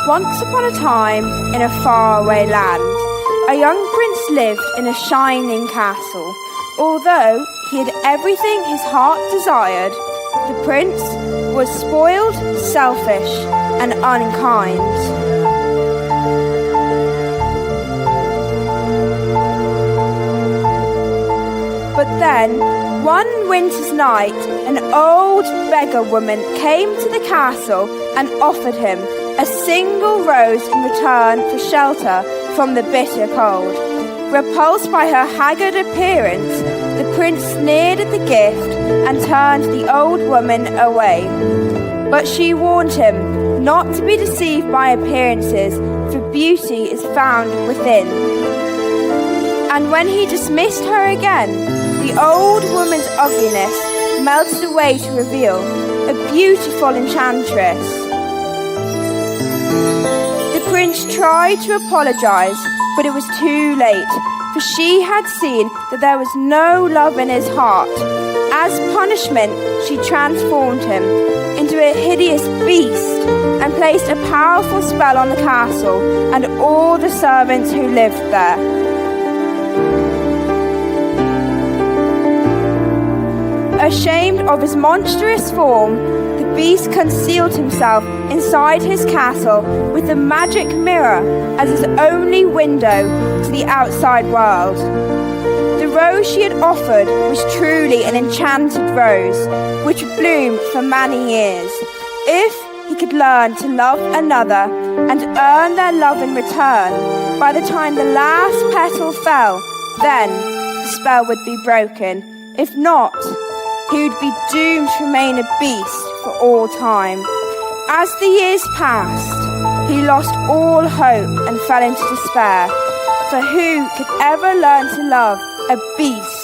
Once upon a time, in a faraway land, a young prince lived in a shining castle. Although he had everything his heart desired, the prince was spoiled, selfish, and unkind. But then, one winter's night, an old beggar woman came to the castle and offered him a single rose in return for shelter from the bitter cold. Repulsed by her haggard appearance, the prince sneered at the gift and turned the old woman away. But she warned him not to be deceived by appearances, for beauty is found within. And when he dismissed her again, the old woman's ugliness melted away to reveal a beautiful enchantress. The prince tried to apologize, but it was too late, for she had seen that there was no love in his heart. As punishment, she transformed him into a hideous beast and placed a powerful spell on the castle and all the servants who lived there. Ashamed of his monstrous form, the beast concealed himself inside his castle with the magic mirror as his only window to the outside world. The rose she had offered was truly an enchanted rose, which would bloom for many years. If he could learn to love another and earn their love in return, by the time the last petal fell, then the spell would be broken. If not, he would be doomed to remain a beast for all time. As the years passed, he lost all hope and fell into despair. For who could ever learn to love a beast?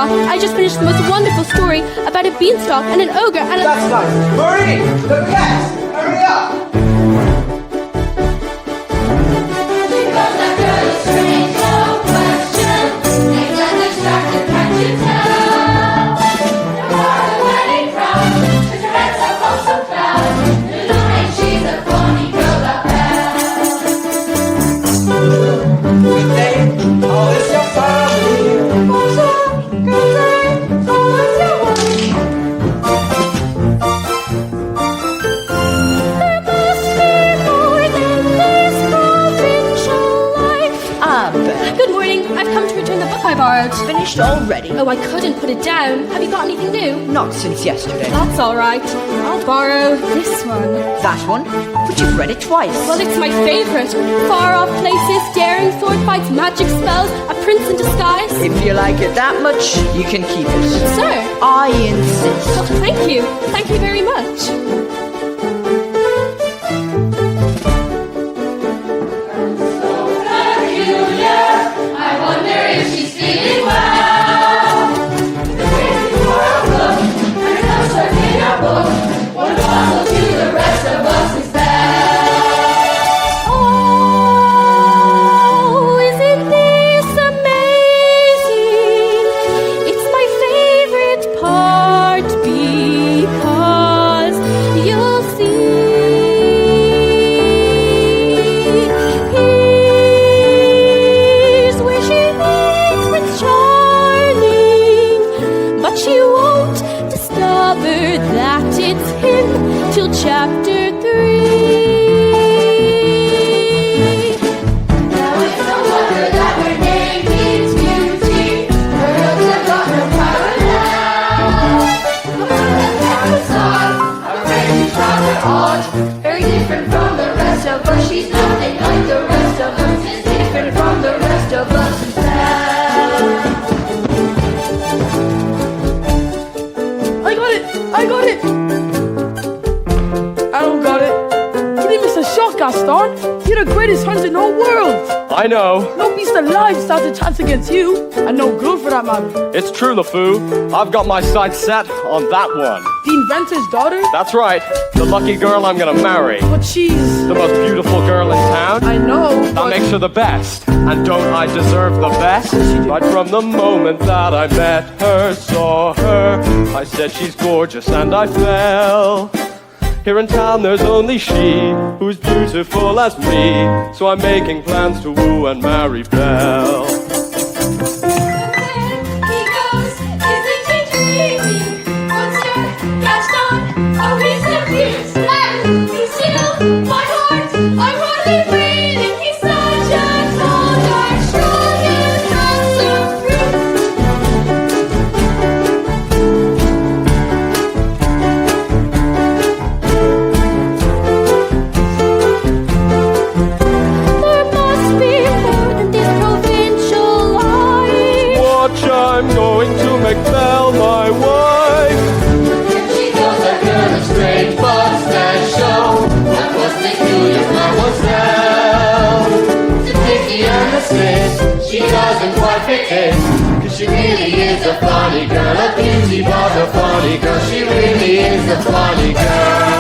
I just finished the most wonderful story about a beanstalk and an ogre and a... That's nice. Marie, the cat! Hurry up! Because that girl is strange, no question. Names and distracted, can't you tell? You're part of the wedding crowd, with her head so close so proud. Little ain't she's a funny girl, that belle. Good day. All is your family. There finished already? Oh, I couldn't put it down. Have you got anything new? Not since yesterday. That's all right. I'll borrow this one. That one? But you've read it twice. Well, it's my favorite. Far off places, daring sword fights, magic spells, a prince in disguise. If you like it that much, you can keep it. Sir. I insist. Oh, thank you. Thank you very much. I wonder if she's feeling well. The baby for a book, and her nose stuck in a book. One puzzle to the rest of us is that. Oh, isn't this amazing? It's my favorite part because you'll see. Here's where she meets Prince Charming, but she won't discover that it's him till chapter 3. Now it's no wonder that her name means beauty. Her looks have got no parallel. A song, a crazy child at heart. Very different from the rest of us. She's nothing like the rest of us. She's different from the rest of us as well. I got it! I got it! I don't got it. You didn't miss a shot, Gaston. You're the greatest hunter in the whole world. I know. No beast alive stands a chance against you. And no good for that matter. It's true, LeFou. I've got my sights set on that one. The inventor's daughter? That's right. The lucky girl I'm gonna marry. But she's... The most beautiful girl in town. I know, That but... makes her the best. And don't I deserve the best? Right from the moment that I met her, saw her, I said she's gorgeous and I fell. Here in town there's only she who's beautiful as me. So I'm making plans to woo and marry Belle. He goes, isn't he dreamy? Monsieur Gaston, oh he's so fierce and he's still my heart. I'm hardly breathing. He's such a tall, dark, strong and handsome prince. There must be more than this provincial life. Watch, I'm going to make Belle my wife. She goes a girl of strange but special. That was peculiar mademoiselle. The picky and the stiff, she doesn't quite fit in. Cause she really is a funny girl, a beauty but a funny girl. She really is a funny girl.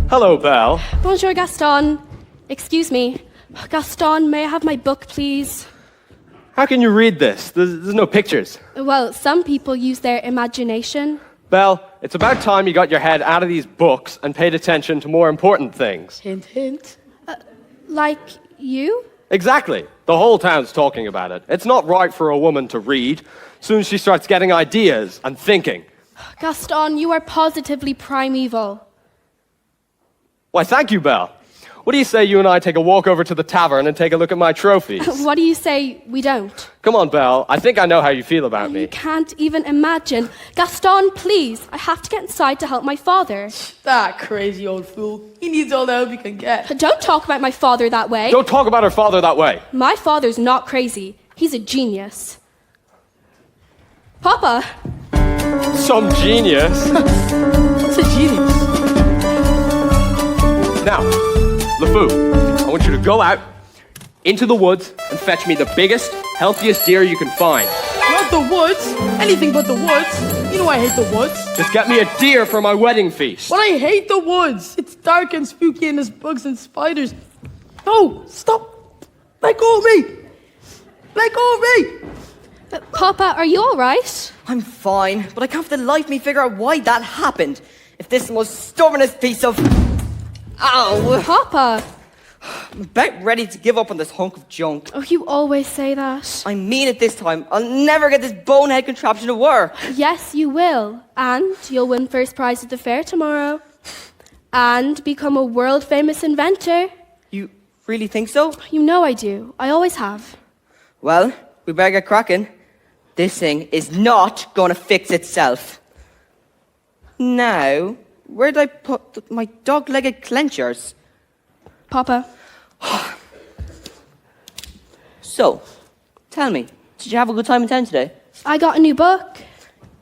Hello, Belle. Bonjour, Gaston. Excuse me. Gaston, may I have my book, please? How can you read this? There's no pictures. Well, some people use their imagination. Belle, it's about time you got your head out of these books and paid attention to more important things. Hint, hint. Like you? Exactly. The whole town's talking about it. It's not right for a woman to read. Soon she starts getting ideas and thinking. Gaston, you are positively primeval. Why, thank you, Belle. What do you say you and I take a walk over to the tavern and take a look at my trophies? What do you say we don't? Come on, Belle. I think I know how you feel about You me. can't even imagine. Gaston, please. I have to get inside to help my father. That crazy old fool. He needs all the help he can get. Don't talk about my father that way. Don't talk about her father that way. My father's not crazy. He's a genius. Papa, Some genius. What's a genius? Now, LeFou, I want you to go out into the woods and fetch me the biggest, healthiest deer you can find. No The woods? Anything but the woods. You know I hate the woods. Just get me a deer for my wedding feast. But I hate the woods. It's dark and spooky and there's bugs and spiders. No, stop. Let go of me. Let go of me. Papa, are you all right? I'm fine, but I can't for the life of me figure out why that happened. If this is the most stubbornest piece of... Ow! Papa! I'm about ready to give up on this hunk of junk. Oh, you always say that. I mean it this time. I'll never get this bonehead contraption to work. Yes, you will. And you'll win first prize at the fair tomorrow. And become a world-famous inventor. You really think so? You know I do. I always have. Well, we better get cracking. This thing is not going to fix itself. Now, where did I put my dog-legged clenchers? Papa. So, tell me, did you have a good time in town today? I got a new book.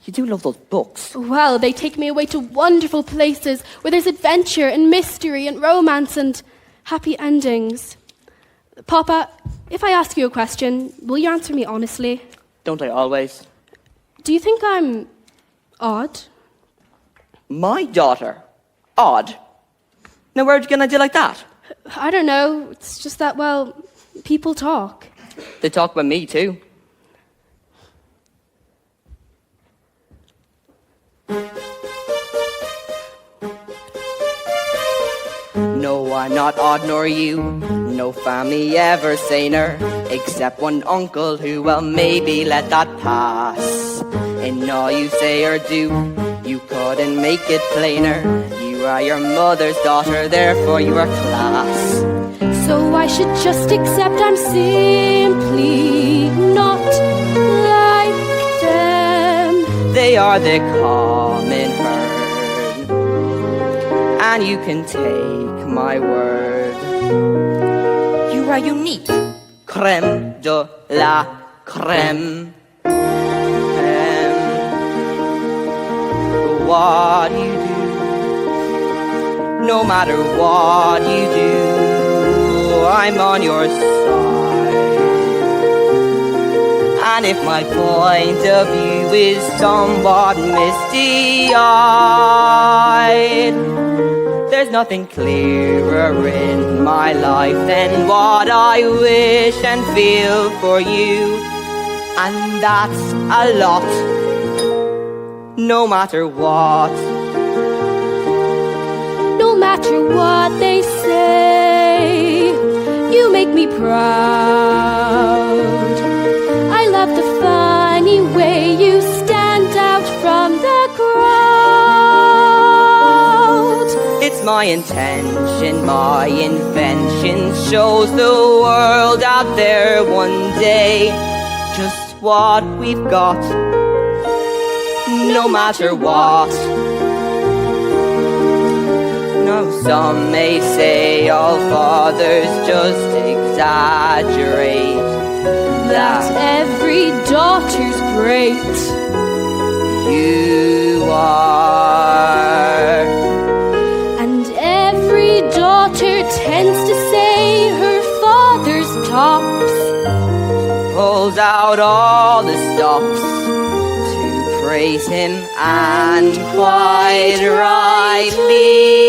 You do love those books. Well, they take me away to wonderful places where there's adventure and mystery and romance and happy endings. Papa, if I ask you a question, will you answer me honestly? Don't I always? Do you think I'm odd? My daughter? Odd? Now where'd you get an idea like that? I don't know. It's just that, well, people talk. They talk about me too. No, I'm not odd nor you. No family ever saner, except one uncle who, well, maybe let that pass. In all you say or do, you couldn't make it plainer. You are your mother's daughter, therefore you are class. So I should just accept I'm simply not like them. They are the common herd, and you can take my word. You are unique, crème de la crème. What you do, no matter what you do, I'm on your side. And if my point of view is somewhat misty-eyed, there's nothing clearer in my life than what I wish and feel for you. And that's a lot, no matter what. No matter what they say, you make me proud. I love the funny way you stand out from the crowd. It's my intention, my invention shows the world out there one day just what we've got, no matter what. Now some may say all fathers just exaggerate That every daughter's great. you are. And every daughter tends to say her father's tops. Pulls out all the stops to praise him, and quite rightly.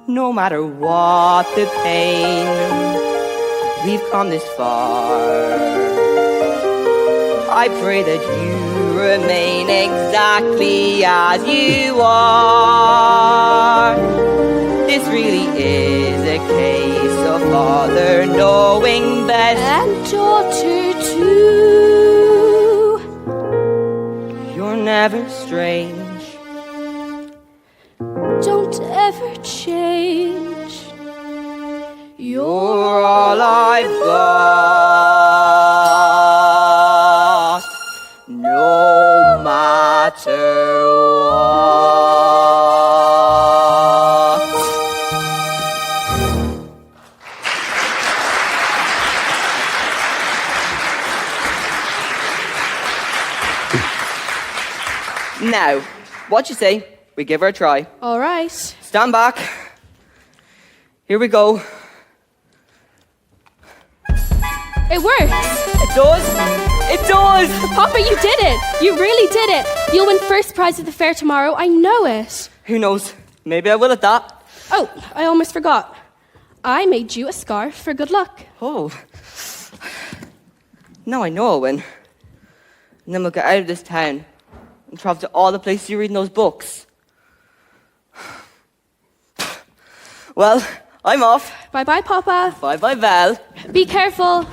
No matter what the pain, we've come this far. I pray that you remain exactly as you are. This really is a case of father knowing best, And daughter too. you're never strange. Don't ever change. You're all I've got, no matter what. Now, what you say? We give her a try. All right. Stand back. Here we go. It works. It does? It does! Papa, you did it. You really did it. You'll win first prize at the fair tomorrow. I know it. Who knows? Maybe I will at that. Oh, I almost forgot. I made you a scarf for good luck. Oh. Now I know I'll win. And then we'll get out of this town and travel to all the places you read in those books. Well, I'm off. Bye-bye, Papa. Bye-bye, Val. Be careful.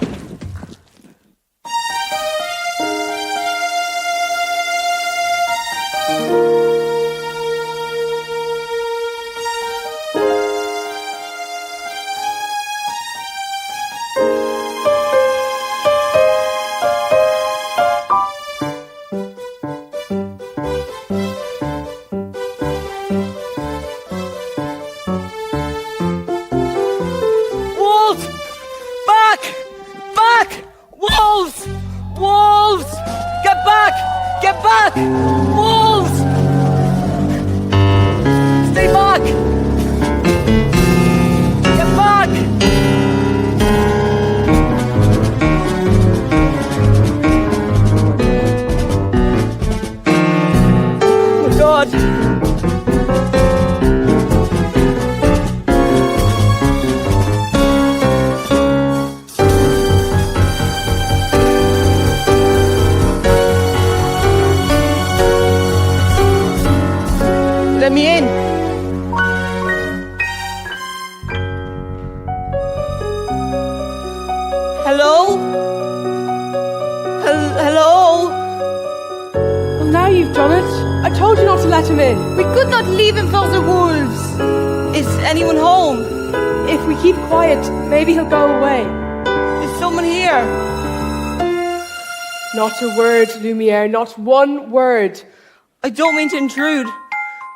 Wolves! Back! Back! Wolves! Wolves! Get back! Get back! Wolves! Stay back! Get back! Oh God! Let me in! Hello? Hello? Well, now you've done it. I told you not to let him in. We could not leave him for the wolves. Is anyone home? If we keep quiet, maybe he'll go away. Is someone here? Not a word, Lumiere, not one word. I don't mean to intrude,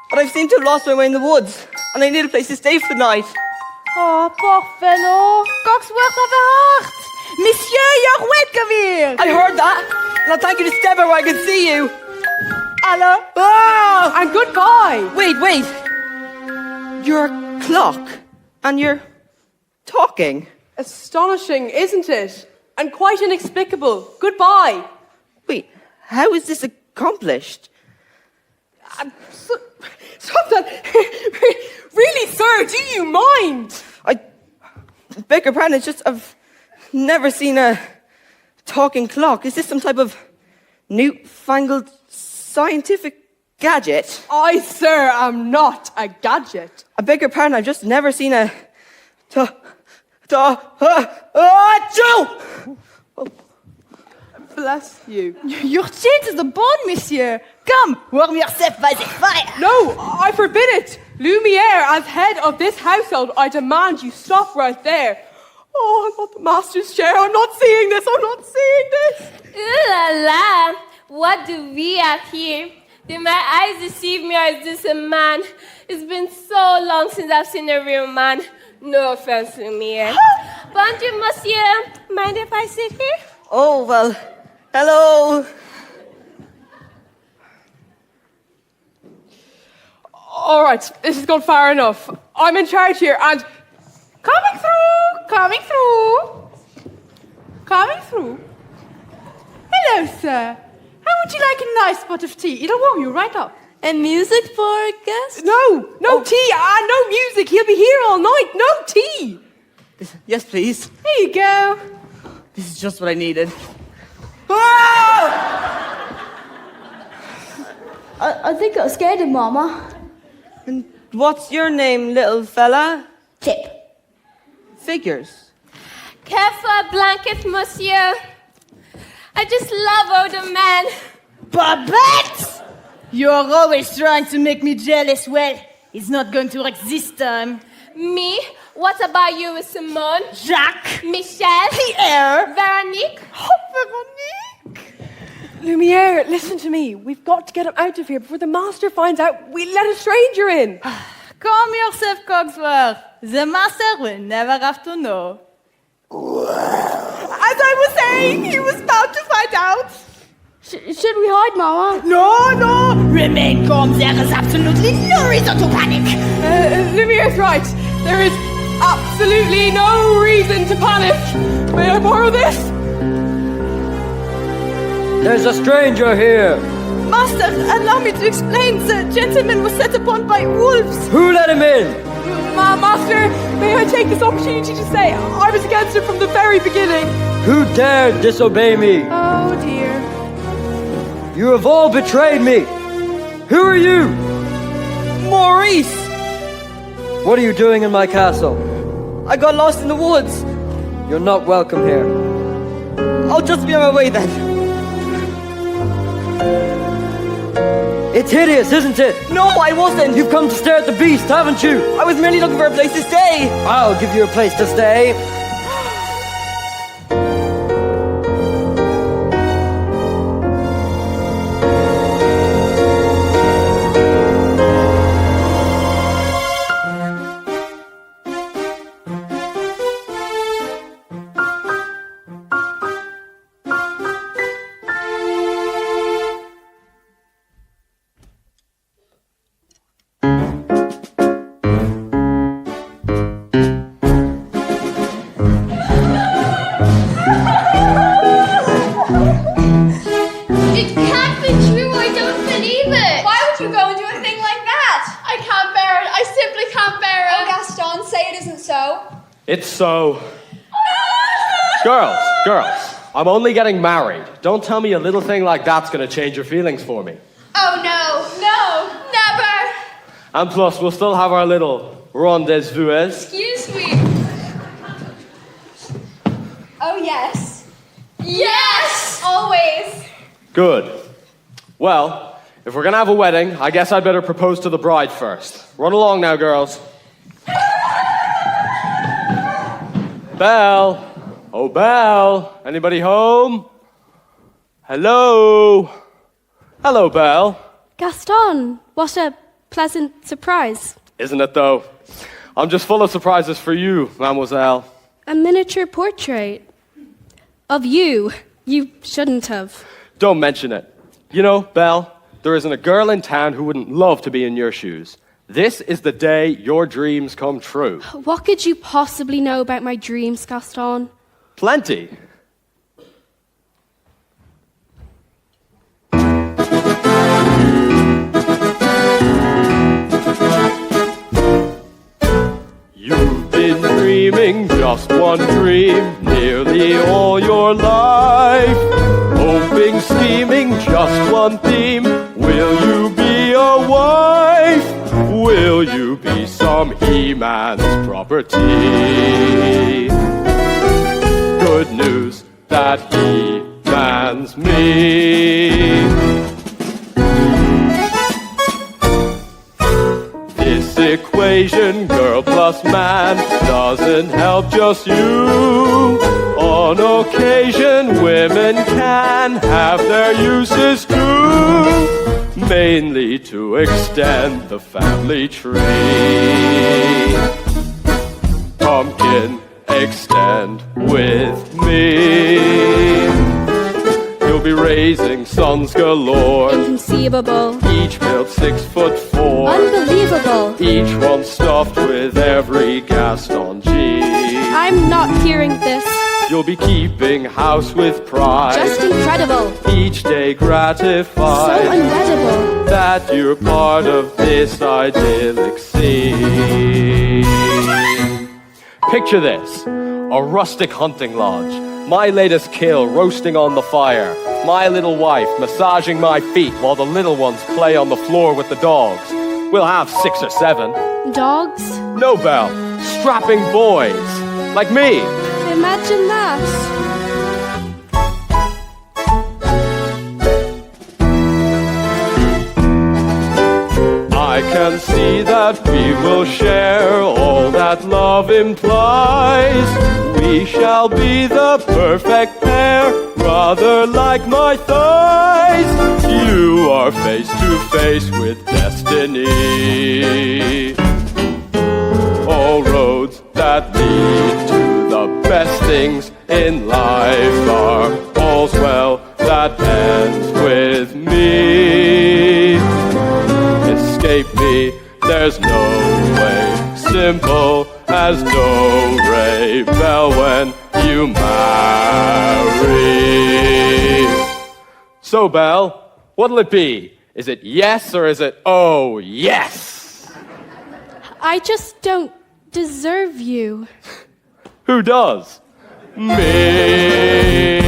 but I seem to have lost my way in the woods, and I need a place to stay for the night. Oh, poor fellow. Cogsworth of a heart. Monsieur, you're welcome here. I heard that, and I thank you to step out where I can see you. Hello. Ah! And goodbye. Wait. You're a clock, and you're talking. Astonishing, isn't it? And quite inexplicable. Goodbye. Wait, how is this accomplished? Stop that. Really, sir, do you mind? I beg your pardon, it's just I've never seen a talking clock. Is this some type of newfangled scientific gadget? I, sir, am not a gadget. I beg your pardon, I've just never seen a Joe! Bless you. Your teeth is the bone, monsieur. Come, warm yourself by the fire. No, I forbid it. Lumiere, as head of this household, I demand you stop right there. Oh, I'm not the master's chair. I'm not seeing this. Ooh la la! What do we have here? Did my eyes deceive me, or is this a man? It's been so long since I've seen a real man. No offense, Lumiere. Bonjour, monsieur. Mind if I sit here? Oh, well, hello. All right, this has gone far enough. I'm in charge here, and coming through. Hello, sir. How would you like a nice pot of tea? It'll warm you right up. And music for guests? No tea, no music. He'll be here all night. No tea. Yes, please. Here you go. This is just what I needed. I think I scared him, Mama. And what's your name, little fella? Tip. Figures. Careful a blanket, monsieur. I just love older men. Babette! You're always trying to make me jealous. Well, it's not going to work this time. Me? What about you, Simone? Jacques! Michelle? Pierre! Veronique? Lumiere, listen to me. We've got to get him out of here before the master finds out we let a stranger in. Calm yourself, Cogsworth. The master will never have to know. As I was saying, he was about to find out. Should we hide, Mama? No. Remain calm. There is absolutely no reason to panic. Lumiere's right. There is absolutely no reason to panic. May I borrow this? There's a stranger here. Master, allow me to explain. The gentleman was set upon by wolves. Who let him in? Master, may I take this opportunity to say I was against it from the very beginning. Who dared disobey me? Oh dear. You have all betrayed me. Who are you? Maurice! What are you doing in my castle? I got lost in the woods. You're not welcome here. I'll just be on my way then. It's hideous, isn't it? No, I wasn't. You've come to stare at the beast, haven't you? I was merely looking for a place to stay. I'll give you a place to stay. It can't be true. I don't believe it. Why would you go and do a thing like that? I can't bear it. I simply can't bear Oh, it. Gaston, say it isn't so. It's so. Girls, I'm only getting married. Don't tell me a little thing like that's gonna change your feelings for me. Oh no. No. Never. And plus, we'll still have our little rendezvous. Excuse me. Oh, yes. Yes. Always. Good. Well, if we're gonna have a wedding, I guess I'd better propose to the bride first. Run along now, girls. Belle. Oh, Belle. Anybody home? Hello. Hello, Belle. Gaston, what a pleasant surprise. Isn't it, though? I'm just full of surprises for you, mademoiselle. A miniature portrait of you. You shouldn't have. Don't mention it. You know, Belle, there isn't a girl in town who wouldn't love to be in your shoes. This is the day your dreams come true. What could you possibly know about my dreams, Gaston? Plenty. You've been dreaming just one dream nearly all your life. Hoping, scheming, just one theme. Will you be a wife? Will you be some He-Man's property? Good news that He-Man's me. This equation, girl plus man, doesn't help just you. On occasion, women can have their uses too, mainly to extend the family tree. Pumpkin, extend with me. You'll be raising sons galore, Inconceivable. each built 6'4". Unbelievable. Each one stuffed with every Gaston G. I'm not hearing this. You'll be keeping house with pride. Just incredible. Each day So gratified unreadable. that you're part of this idyllic scene. Picture this, a rustic hunting lodge. My latest kill roasting on the fire. My little wife massaging my feet while the little ones play on the floor with the dogs. We'll have 6 or 7. Dogs? No, Belle, strapping boys. Like me. Imagine that. I can see that we will share all that love implies. We shall be the perfect pair, rather like my thighs. You are face to face with destiny. All roads that lead to the best things in life are all's well that ends with me. Escape me, there's no way. simple as do, re, bell when you marry. So, Belle, what'll it be? Is it yes or is it oh yes? I just don't deserve you. Who does? Me.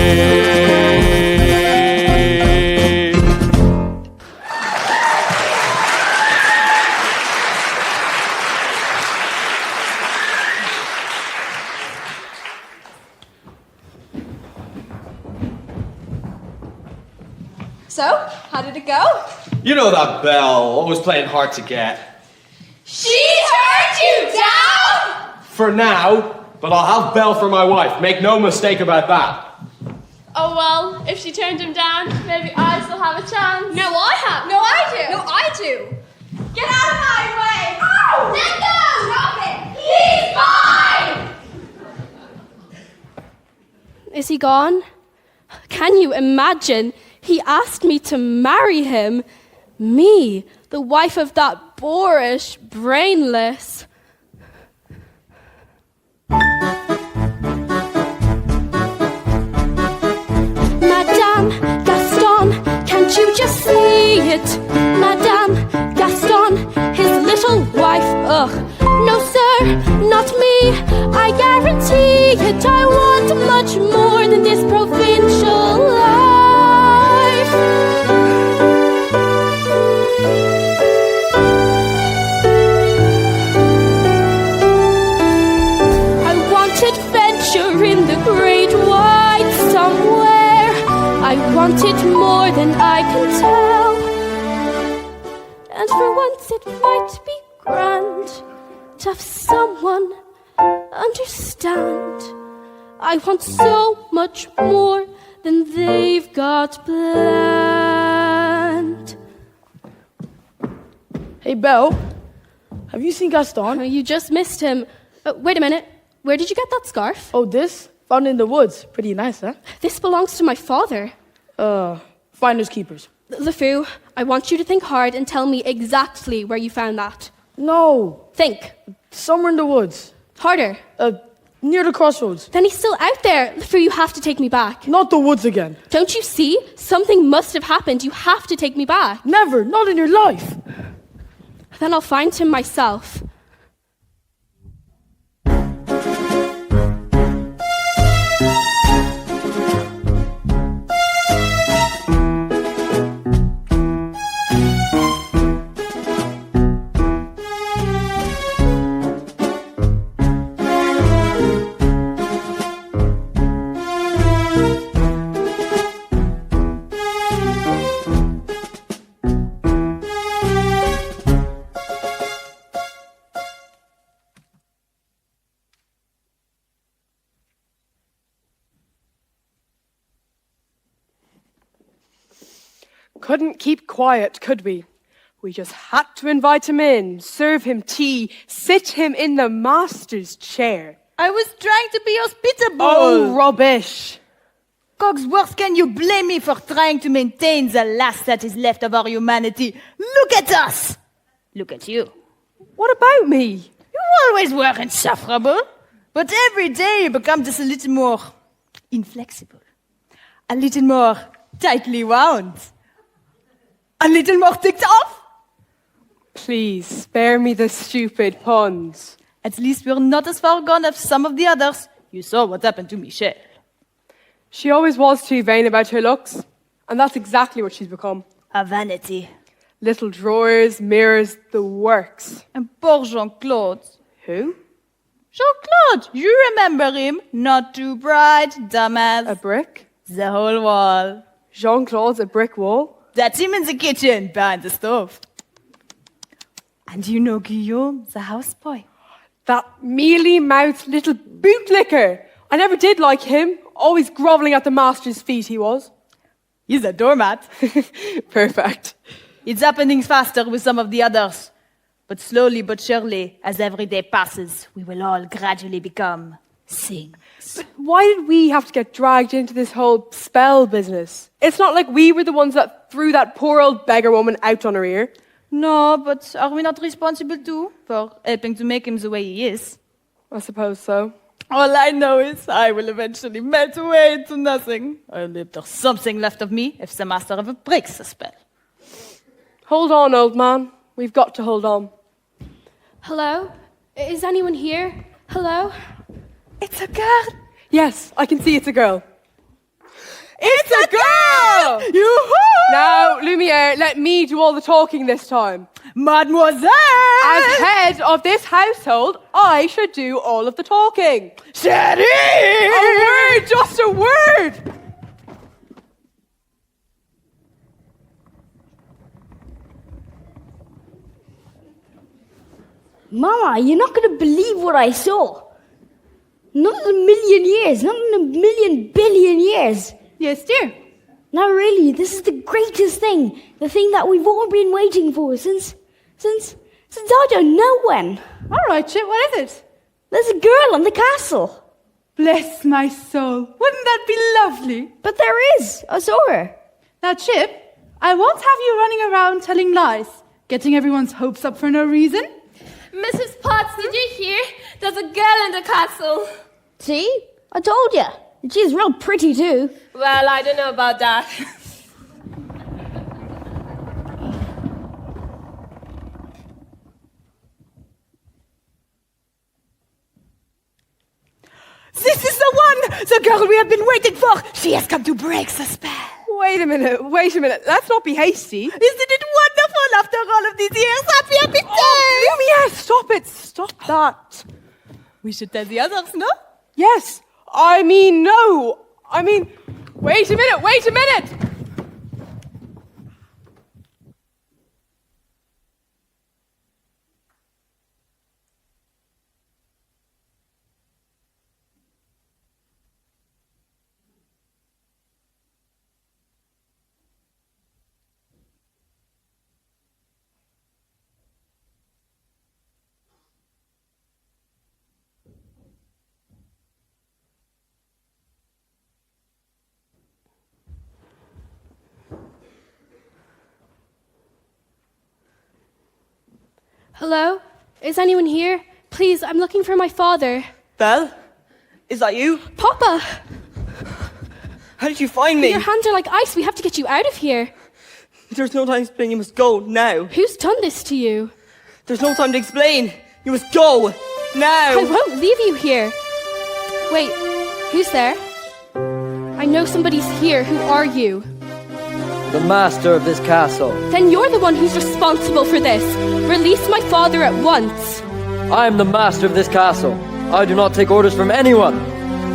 So, how did it go? You know that Belle, always playing hard to get. She turned you down? For now, but I'll have Belle for my wife. Make no mistake about that. Oh well, if she turned him down, maybe I still have a chance. No, I have. No, I do. No, I do. Get out of my way. Oh! Let go! Stop it! He's mine! Is he gone? Can you imagine? He asked me to marry him. Me, the wife of that boorish, brainless. Madame Gaston, can't you just see it? Madame Gaston, his little wife. Ugh, no sir, not me. I guarantee it. I want much more than this provincial life. I want adventure in the great wide somewhere. I want it more than I can tell. And for once it might be grand to have someone understand. I want so much more than they've got planned. Hey, Belle, have you seen Gaston? You just missed him. Wait a minute. Where did you get that scarf? Oh, this? Found in the woods. Pretty nice, huh? This belongs to my father. Finders keepers. LeFou, I want you to think hard and tell me exactly where you found that. No, Think. somewhere in the woods. Harder. Near the crossroads. Then he's still out there. LeFou, you have to take me back. Not the woods again. Don't you see? Something must have happened. You have to take me back. Never, not in your life. Then I'll find him myself. Couldn't keep quiet, could we? We just had to invite him in, serve him tea, sit him in the master's chair. I was trying to be hospitable. Oh, rubbish. Cogsworth, can you blame me for trying to maintain the last that is left of our humanity? Look at us! Look at you. What about me? You always were insufferable, but every day you become just a little more inflexible, a little more tightly wound, a little more ticked off. Please, spare me the stupid puns. At least we're not as far gone as some of the others. You saw what happened to Michelle. She always was too vain about her looks, and that's exactly what she's become. A vanity. Little drawers, mirrors, the works. And poor Jean-Claude. Who? Jean-Claude, you remember him? Not too bright, dumbass. A brick? The whole wall. Jean-Claude's a brick wall? That's him in the kitchen, behind the stove. And you know Guillaume, the houseboy. That mealy-mouthed little bootlicker. I never did like him. Always grovelling at the master's feet he was. He's a doormat. Perfect. It's happening faster with some of the others. But slowly but surely, as every day passes, we will all gradually become things. But why did we have to get dragged into this whole spell business? It's not like we were the ones that threw that poor old beggar woman out on her ear. No, but are we not responsible too for helping to make him the way he is? I suppose so. All I know is I will eventually melt away into nothing. Only if there's something left of me if the master ever breaks the spell. Hold on, old man. We've got to hold on. Hello? Is anyone here? Hello? It's a girl. Yes, I can see it's a girl. It's a girl! Yoo-hoo! Now, Lumiere, let me do all the talking this time. Mademoiselle! As head of this household, I should do all of the talking. Chérie! A word, just a word! Mama, you're not going to believe what I saw. Not in a million years, not in a million billion years. Yes, dear. No, really, this is the greatest thing. The thing that we've all been waiting for since I don't know when. All right, Chip, what is it? There's a girl in the castle. Bless my soul. Wouldn't that be lovely? But there is. I saw her. Now, Chip, I won't have you running around telling lies, getting everyone's hopes up for no reason. Mrs. Potts, did you hear? There's a girl in the castle. See? I told you. And she's real pretty, too. Well, I don't know about that. This is the one! The girl we have been waiting for! She has come to break the spell. Wait a minute. Let's not be hasty. Isn't it wonderful after all of these years? Happy day! Oh, Lumiere, stop it. Stop that. We should tell the others, no? Yes. I mean, no. I mean, wait a minute. Hello? Is anyone here? Please, I'm looking for my father. Belle? Is that you? Papa! How did you find me? Your hands are like ice. We have to get you out of here. There's no time to explain. You must go now. Who's done this to you? There's no time to explain. You must go now. I won't leave you here. Wait, who's there? I know somebody's here. Who are you? The master of this castle. Then you're the one who's responsible for this. Release my father at once. I am the master of this castle. I do not take orders from anyone.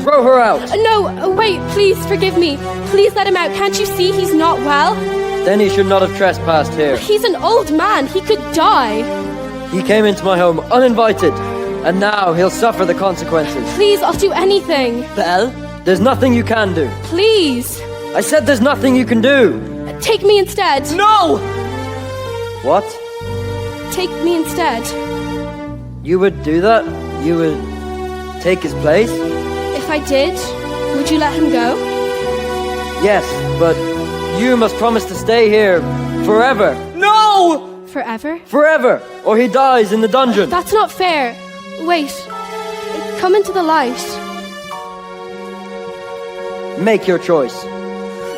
Throw her out. No, wait, please forgive me. Please let him out. Can't you see he's not well? Then he should not have trespassed here. He's an old man. He could die. He came into my home uninvited, and now he'll suffer the consequences. Please, I'll do anything. Belle, there's nothing you can do. Please. I said there's nothing you can do. Take me instead. No! What? Take me instead. You would do that? You would take his place? If I did, would you let him go? Yes, but you must promise to stay here forever. No! Forever? Forever, or he dies in the dungeon. That's not fair. Wait. Come into the light. Make your choice.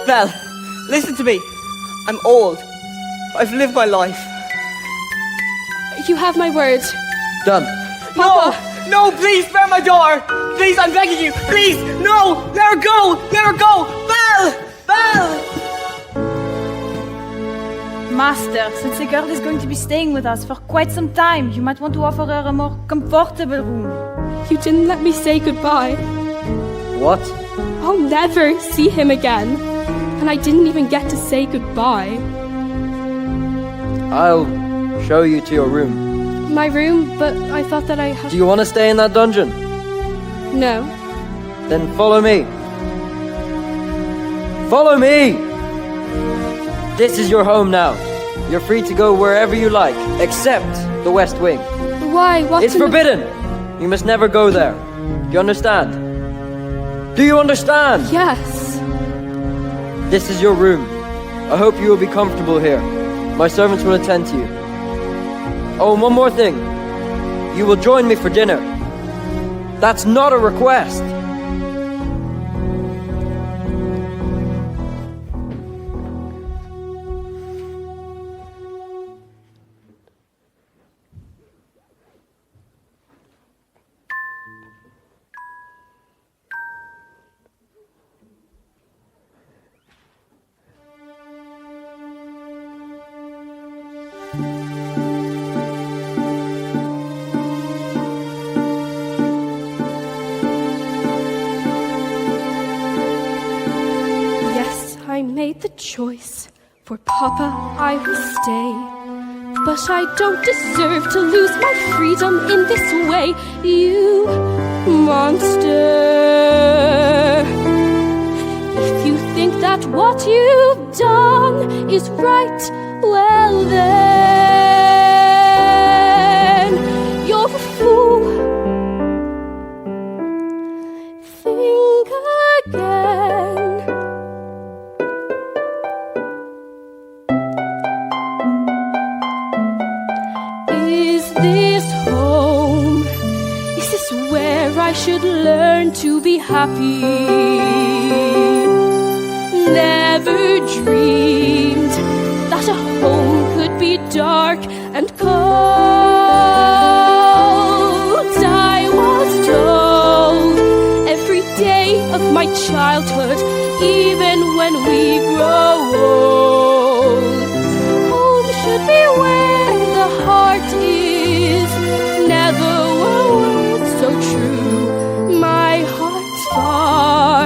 Belle, listen to me. I'm old. I've lived my life. You have my word. Done. No! No, please, spare my daughter! Please, I'm begging you! Please! No! Let her go! Let her go! Belle! Belle! Master, since the girl is going to be staying with us for quite some time, you might want to offer her a more comfortable room. You didn't let me say goodbye. What? I'll never see him again. And I didn't even get to say goodbye. I'll show you to your room. My room, but I thought that I had... Do you want to stay in that dungeon? No. Then follow me. Follow me! This is your home now. You're free to go wherever you like, except the West Wing. Why? What's It's forbidden! You must never go there. Do you understand? Do you understand? Yes. This is your room. I hope you will be comfortable here. My servants will attend to you. Oh, and one more thing. You will join me for dinner. That's not a request. Yes, I made the choice. For Papa, I will stay. But I don't deserve to lose my freedom in this way, you monster. If you think that what you've done is right, well then, you're a fool. Think again. Is this home? Is this where I should learn to be happy? Never dreamed that a home could be dark and cold. I was told every day of my childhood, even when we grow old, home should be where the heart is. Never were words so true. My heart's far,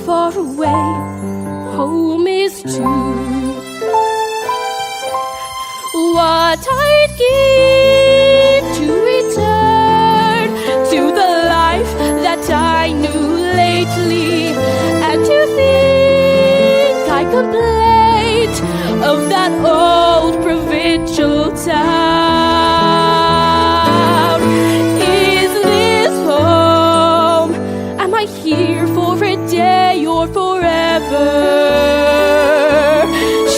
far away. Home is too. What I'd give to return to the life that I knew lately, and to think I complained of that old provincial town. Is this home? Am I here for a day or forever?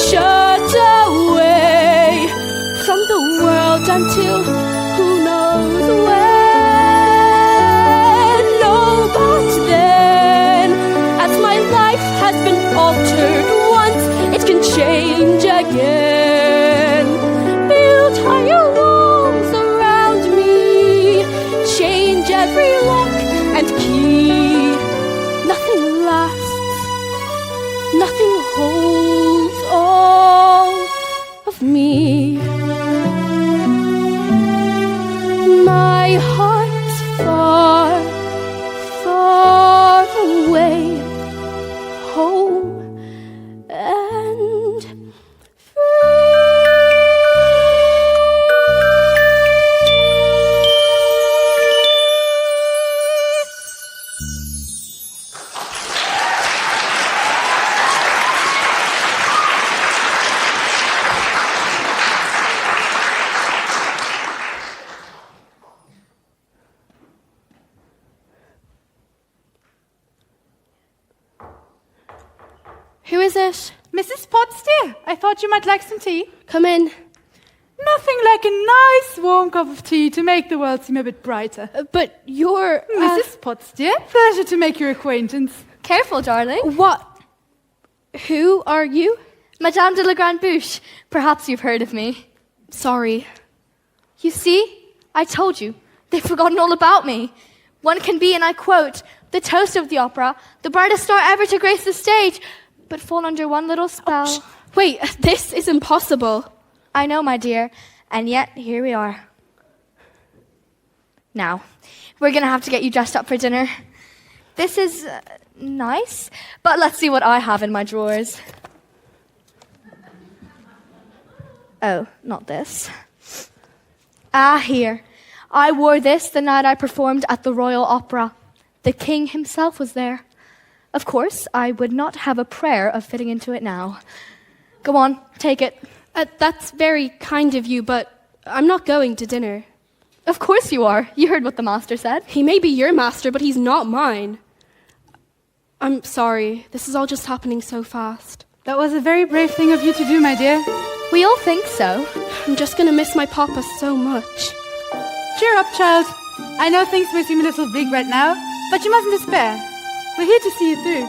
Shut away from the world until who knows when. No, but then, as my life has been altered once, it can change again. Build higher walls around me, change every lock and key. Nothing lasts, nothing holds all of me. My heart's far, far away, home and Who is it? Mrs. Potts, dear, I thought you might like some tea. Come in. Nothing like a nice warm cup of tea to make the world seem a bit brighter. But you're... Mrs. Potts, dear, pleasure to make your acquaintance. Careful, darling. What? Who are you? Madame de la Grande Bouche. Perhaps you've heard of me. Sorry. You see, I told you. They've forgotten all about me. One can be, and I quote, the toast of the opera, the brightest star ever to grace the stage, but fall under one little spell. Oh, wait, this is impossible. I know, my dear, and yet here we are. Now, we're going to have to get you dressed up for dinner. This is nice, but let's see what I have in my drawers. Oh, not this. Ah, here. I wore this the night I performed at the Royal Opera. The king himself was there. Of course, I would not have a prayer of fitting into it now. Go on, take it. That's very kind of you, but I'm not going to dinner. Of course you are. You heard what the master said. He may be your master, but he's not mine. I'm sorry. This is all just happening so fast. That was a very brave thing of you to do, my dear. We all think so. I'm just gonna miss my papa so much. Cheer up, child. I know things may seem a little bleak right now, but you mustn't despair. We're here to see you through.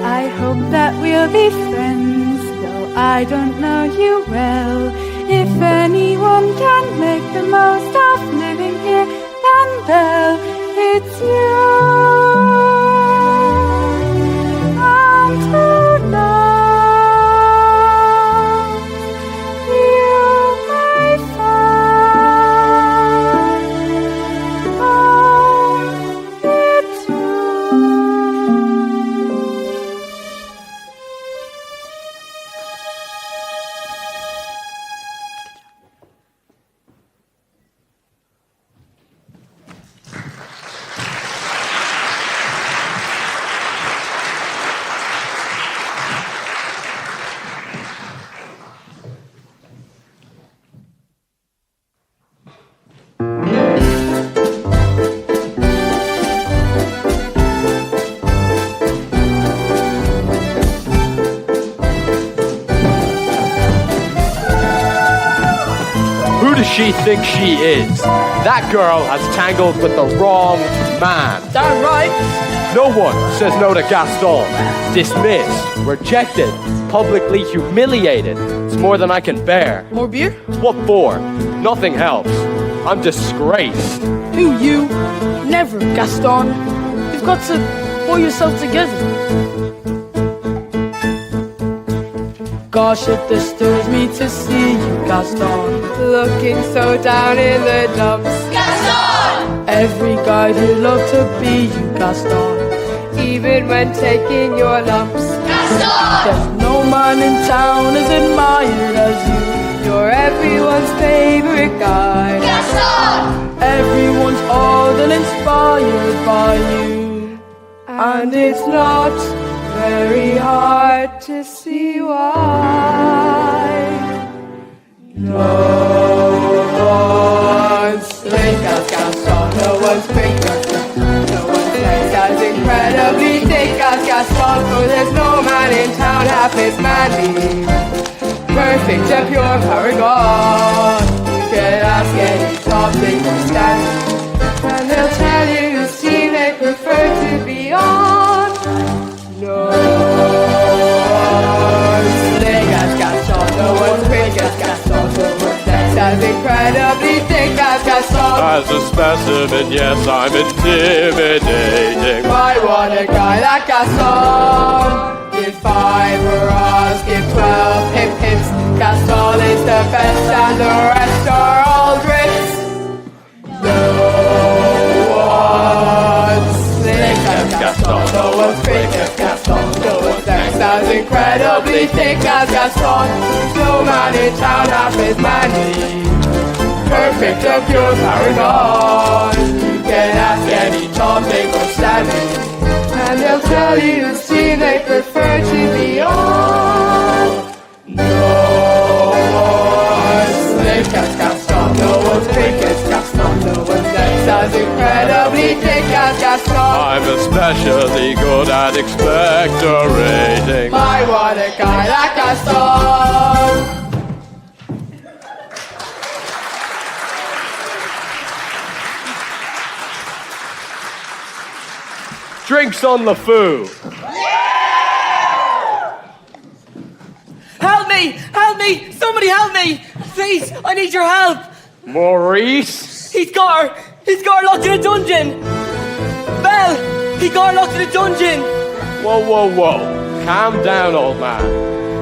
I hope that we'll be friends, though I don't know you well. If anyone can make the most of living here, then Belle, it's you. And who knows, you may find it too. Who does she think she is? That girl has tangled with the wrong man. Darn right. No one says no to Gaston. Dismissed, rejected, publicly humiliated. It's more than I can bear. More beer? What for? Nothing helps. I'm disgraced. Who, you? Never, Gaston. You've got to pull yourself together. Gosh, it disturbs me to see you, Gaston. Looking so down in the dumps. Gaston! Every guy would love to be you, Gaston. Even when taking your lumps. Gaston! There's no man in town as admired as you. You're everyone's favorite guy. Gaston! Everyone's all and inspired by you. And it's not very hard to see why. No one's slick as Gaston. No one's quick as Gaston. No one's nice as incredibly thick as Gaston. For there's no man in town half as manly. Perfect and pure paragon. You can ask any top thing or stand, and they'll tell you whose team they prefer to be on. No one's slick as Gaston. No one's quick as Gaston. No one's next as incredibly thick as Gaston. As a specimen, yes, I'm intimidating. I want a guy like Gaston. Give 5 hurrahs, give 12 hip hips. Gaston is the best and the rest are all grits. No one's slick as Gaston. No one's quick as Gaston. No one's next as incredibly thick as Gaston. No man in town half as manly. Perfect and pure paragon. You can ask any Tom, Dick or Stanley, and they'll tell you whose team they prefer to be on. No one's slick as Gaston. No one's quick as Gaston. No one's next as incredibly thick as Gaston. I'm especially good at expectorating. I want a guy like Gaston. Drinks on the foo. Help me! Help me! Somebody help me! Please, I need your help! Maurice? He's got her locked in a dungeon! Belle! He got her locked in a dungeon! Whoa, whoa, whoa. Calm down, old man.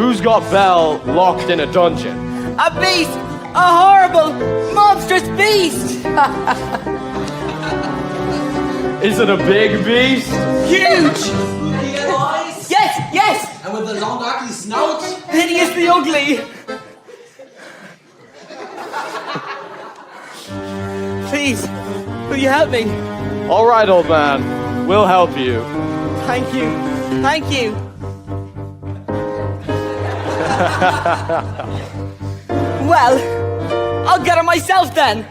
Who's got Belle locked in a dungeon? A beast! A horrible, monstrous beast! Is it a big beast? Huge! He had eyes? Yes, yes! And with the long ugly snout? Hideously ugly! Please, will you help me? All right, old man. We'll help you. Thank you. Thank you. Well, I'll get her myself then.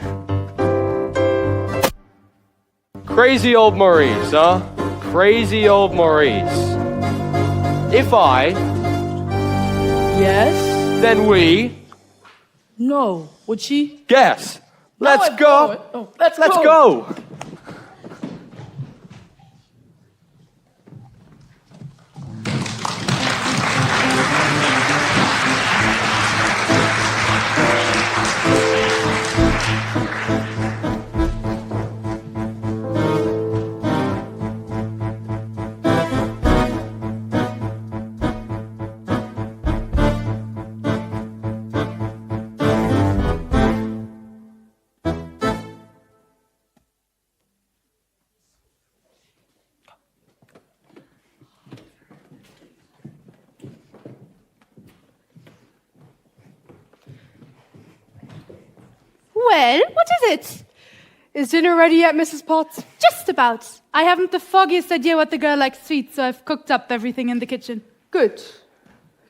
Crazy old Maurice, huh? crazy old Maurice. If I, Yes? then we, No. Would she? guess. Let's No, I go. know it. Oh, let's Let's go. go. Well, what is it? Is dinner ready yet, Mrs. Potts? Just about. I haven't the foggiest idea what the girl likes sweet, so I've cooked up everything in the kitchen. Good.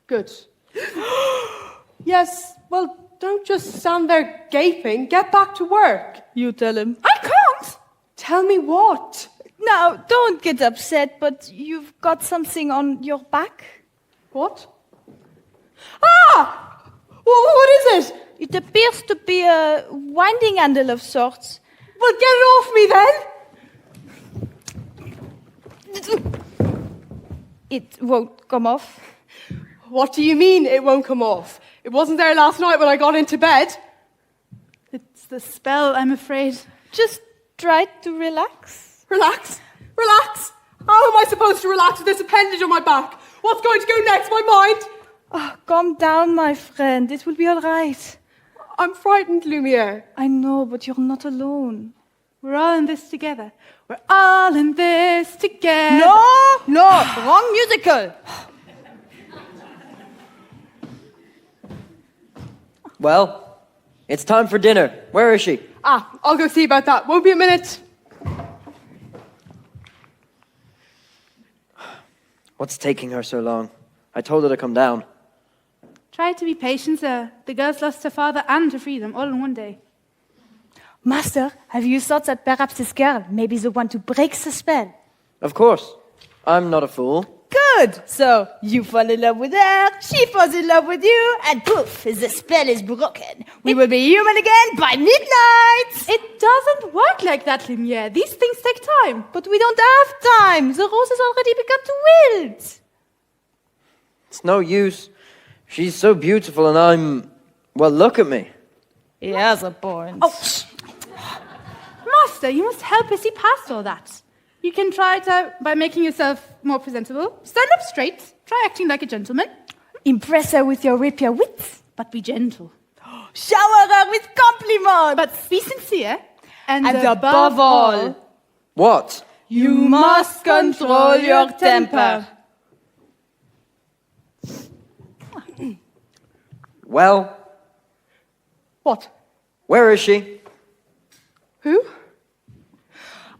Good. Yes, well, don't just stand there gaping. Get back to work. You tell him. I can't! Tell me what? Now, don't get upset, but you've got something on your back. What? Ah! What is it? It appears to be a winding handle of sorts. Well, get it off me then! It won't come off. What do you mean it won't come off? It wasn't there last night when I got into bed. It's the spell, I'm afraid. Just try to relax. Relax? Relax? How am I supposed to relax with this appendage on my back? What's going to go next? My mind? Oh, calm down, my friend. It will be all right. I'm frightened, Lumiere. I know, but you're not alone. We're all in this together. We're all in this together. No, wrong musical. Well, it's time for dinner. Where is she? Ah, I'll go see about that. Won't be a minute. What's taking her so long? I told her to come down. Try to be patient, sir. The girl's lost her father and her freedom all in one day. Master, have you thought that perhaps this girl may be the one to break the spell? Of course. I'm not a fool. Good. So you fall in love with her, she falls in love with you, and poof, the spell is broken. We will be human again by midnight. It doesn't work like that, Lumiere. These things take time. But we don't have time. The rose has already begun to wilt. It's no use. She's so beautiful and I'm... Well, look at me. He has a point. Oh, shh. Master, you must help us see past all that. You can try it out by making yourself more presentable. Stand up straight. Try acting like a gentleman. Impress her with your rapier wits. But be gentle. Shower her with compliments. But be sincere. And above all, What? you must control your temper. Well, What? where is she? Who?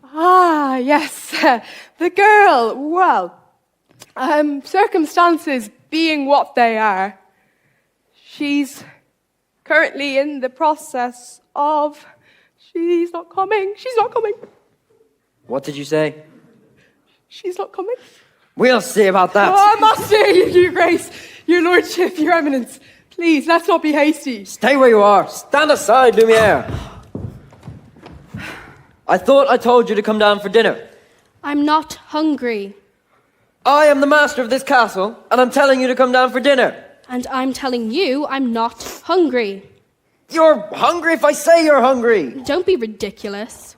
Ah, yes, the girl. Well, circumstances being what they are, she's currently in the process of... She's not coming. She's not coming. What did you say? She's not coming. We'll see about that. Oh, Master, your Grace, your Lordship, your Eminence. Please, let's not be hasty. Stay where you are. Stand aside, Lumiere. I thought I told you to come down for dinner. I'm not hungry. I am the master of this castle, and I'm telling you to come down for dinner. And I'm telling you I'm not hungry. You're hungry if I say you're hungry. Don't be ridiculous.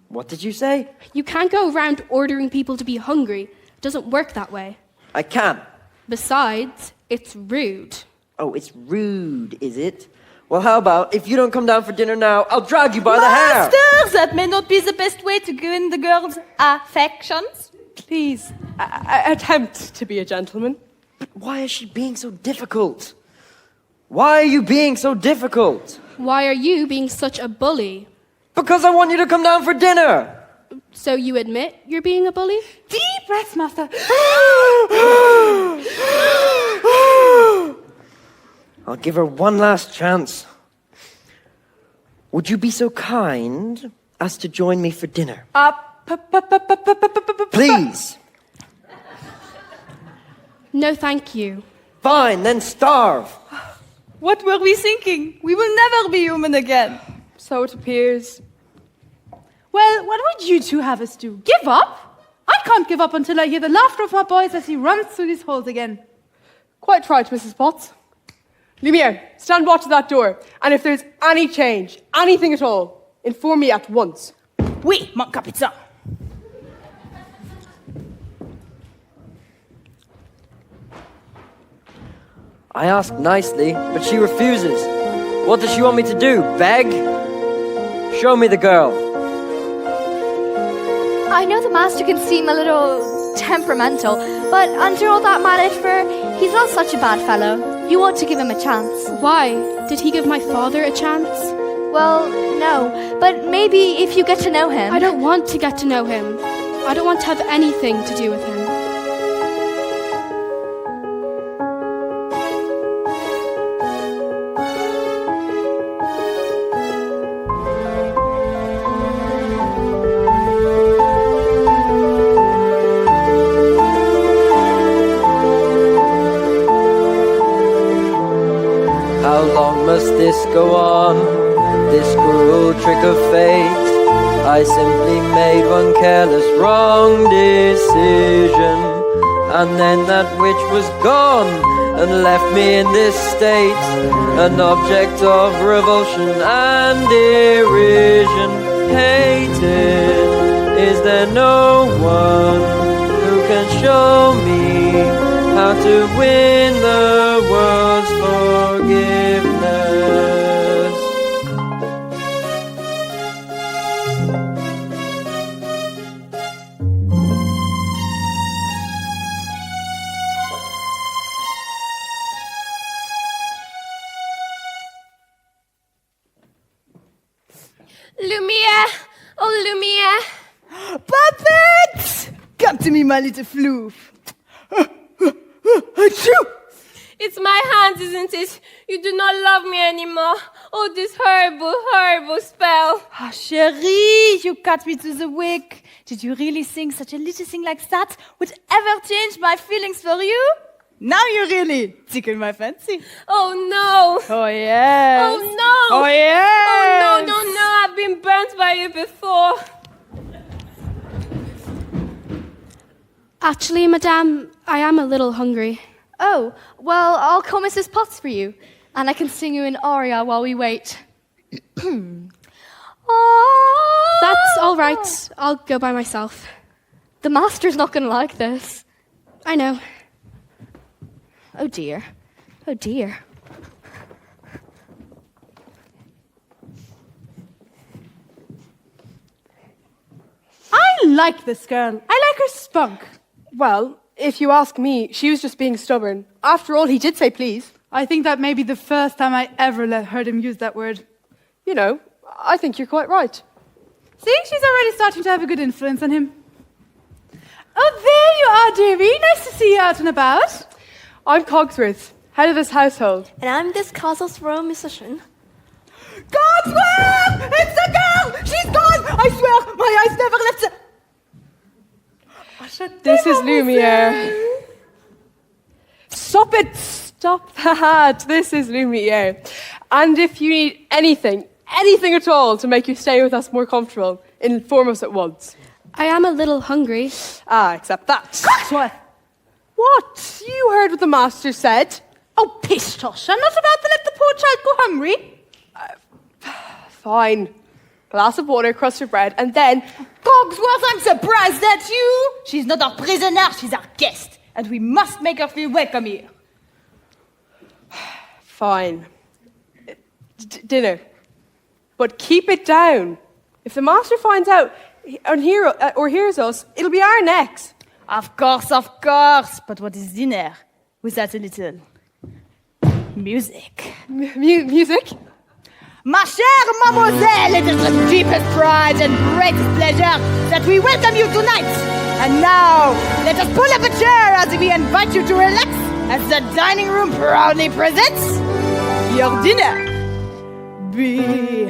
What did you say? You can't go around ordering people to be hungry. It doesn't work that way. I can. Besides, it's rude. Oh, it's rude, is it? Well, how about if you don't come down for dinner now, I'll drag you by the hair. Master, that may not be the best way to gain the girl's affections. Please, attempt to be a gentleman. But why is she being so difficult? Why are you being so difficult? Why are you being such a bully? Because I want you to come down for dinner. So you admit you're being a bully? Deep breaths, Master. I'll give her one last chance. Would you be so kind as to join me for dinner? Please. No, thank you. Fine, then starve. What were we thinking? We will never be human again. So it appears. Well, what would you two have us do? Give up? I can't give up until I hear the laughter of my boys as he runs through these holes again. Quite right, Mrs. Potts. Lumiere, stand watch at that door, and if there's any change, anything at all, inform me at once. Oui, mon capitaine. I ask nicely, but she refuses. What does she want me to do? Beg? Show me the girl. I know the master can seem a little temperamental, but under all that management, he's not such a bad fellow. You ought to give him a chance. Why? Did he give my father a chance? Well, no, but maybe if you get to know him. I don't want to get to know him. I don't want to have anything to do with him. How long must this go on? This cruel trick of fate. I simply made one careless wrong decision, and then that witch was gone and left me in this state, an object of revulsion and derision. Hated, is there no one who can show me how to win the world's forgiveness? Lumiere! Oh, Lumiere! Puppets! Come to me, my little floof. Achoo! It's my hands, isn't it? You do not love me anymore. Oh, this horrible, horrible spell. Ah, chérie, you cut me to the quick. Did you really think such a little thing like that would ever change my feelings for you? Now you really tickle my fancy. Oh, no. Oh, yes. Oh, no. Oh, yes. Oh, no, no, no. I've been burnt by you before. Actually, Madame, I am a little hungry. Oh, well, I'll call Mrs. Potts for you, and I can sing you an aria while we wait. That's all right. I'll go by myself. The master's not going to like this. I know. Oh, dear. Oh, dear. I like this girl. I like her spunk. Well, if you ask me, she was just being stubborn. After all, he did say please. I think that may be the first time I ever heard him use that word. You know, I think you're quite right. See, she's already starting to have a good influence on him. Oh, there you are, dearie. Nice to see you out and about. I'm Cogsworth, head of this household. And I'm this castle's royal musician. Cogsworth! It's a girl! She's gone! I swear, my eyes never left the... This is Lumiere. Stop it! Stop that! This is Lumiere. And if you need anything at all to make you stay with us more comfortable, inform us at once. I am a little hungry. Ah, except that. Cogsworth! What? You heard what the master said. Oh, pish tosh. I'm not about to let the poor child go hungry. Fine. Glass of water, crust of bread, and then... Cogsworth, I'm surprised at you! She's not our prisoner, she's our guest. And we must make her feel welcome here. Fine. Dinner. But keep it down. If the master finds out and hears us, it'll be our necks. Of course, of course. But what is dinner without a little music? Music? Ma chère mademoiselle, it is the deepest pride and greatest pleasure that we welcome you tonight. And now, let us pull up a chair as we invite you to relax as the dining room proudly presents your dinner. Be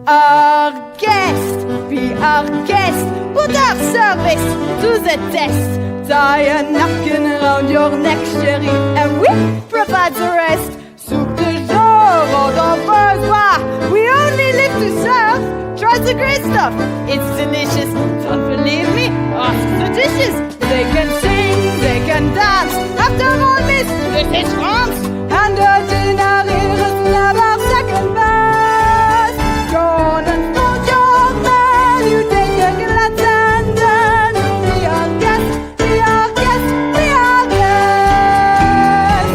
our guest, be our guest, put our service to the test. Tie a napkin around your neck, Sherry, and we provide the rest. Soup de jour, hors d'oeuvres, we only live to serve. Try the great stuff, it's delicious. Don't believe me? Ask the dishes. They can sing, they can dance. After all, miss, this is France. And a dinner is never second best. Go on and fold your menu, take a glance and then be our guest, be our guest, be our guest.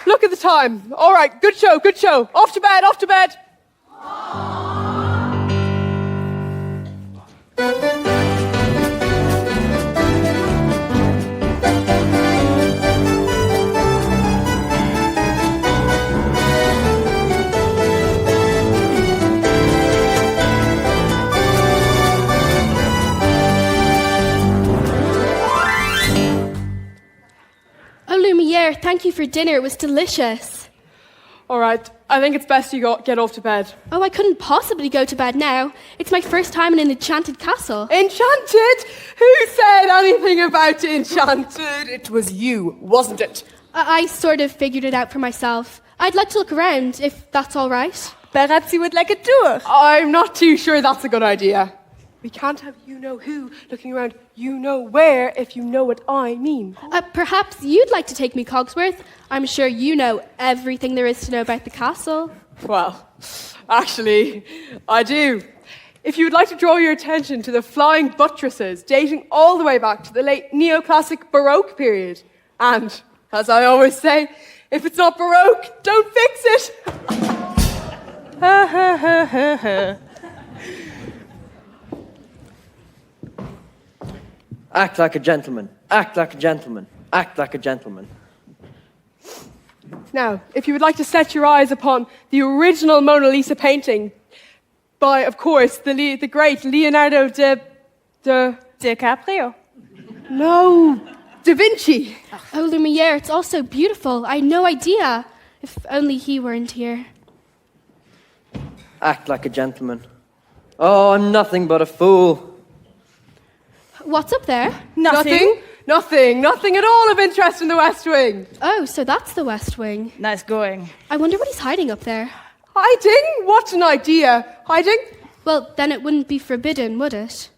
Look at the time. All right, good show, good show. Off to bed, off to bed. Oh, Lumiere, thank you for dinner. It was delicious. All right, I think it's best you get off to bed. Oh, I couldn't possibly go to bed now. It's my first time in an enchanted castle. Enchanted? Who said anything about enchanted? It was you, wasn't it? I sort of figured it out for myself. I'd like to look around, if that's all right. Perhaps you would like a tour. I'm not too sure that's a good idea. We can't have you-know-who looking around you-know-where if you know what I mean. Perhaps you'd like to take me, Cogsworth. I'm sure you know everything there is to know about the castle. Well, actually, I do. if you would like to draw your attention to the flying buttresses dating all the way back to the late neoclassic Baroque period. And, as I always say, if it's not Baroque, don't fix it! Act like a gentleman. Act like a gentleman. Act like a gentleman. Now, if you would like to set your eyes upon the original Mona Lisa painting by, of course, the great Leonardo DiCaprio. No, Da Vinci. Oh, Lumiere, it's all so beautiful. I had no idea. If only he weren't here. Act like a gentleman. Oh, I'm nothing but a fool. What's up there? Nothing at all of interest in the West Wing. Oh, so that's the West Wing. Nice going. I wonder what he's hiding up there. Hiding? What an idea. Hiding? Well, then it wouldn't be forbidden, would it?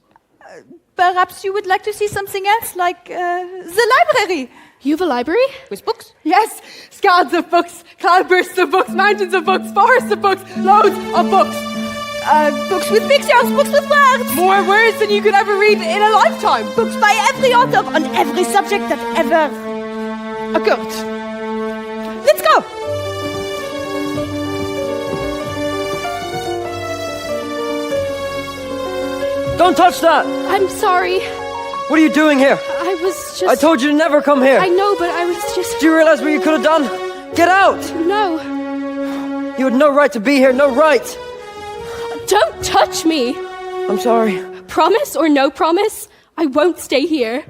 Perhaps you would like to see something else, like the library. You have a library? With books? Yes, scads of books, cloudbursts of books, mountains of books, forests of books, loads of books. Books with pictures, books with words. More words than you could ever read in a lifetime. Books by every author on every subject that ever occurred. Let's go. Don't touch that! I'm sorry. What are you doing here? I was just... I told you to never come here. I know, but I was just... Do you realize what you could have done? Get out! No. You had no right to be here, no right! Don't touch me! I'm sorry. Promise or no promise, I won't stay here.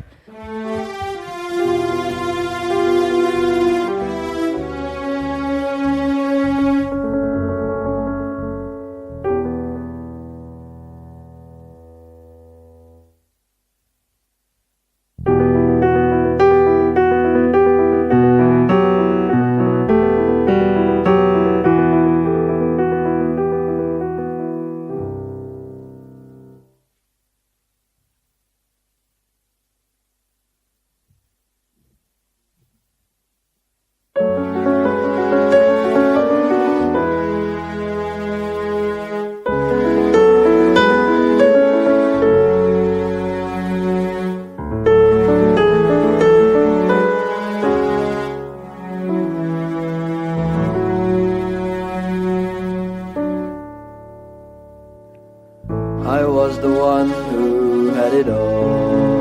I was the one who had it all.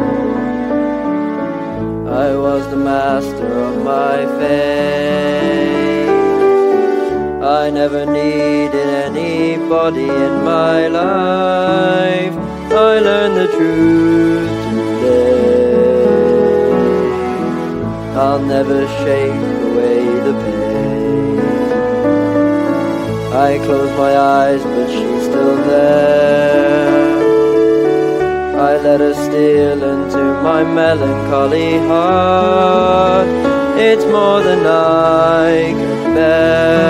I was the master of my fate. I never needed anybody in my life. I learned the truth today. I'll never shake away the pain. I close my eyes, but she's still there. I let her steal into my melancholy heart. It's more than I can bear.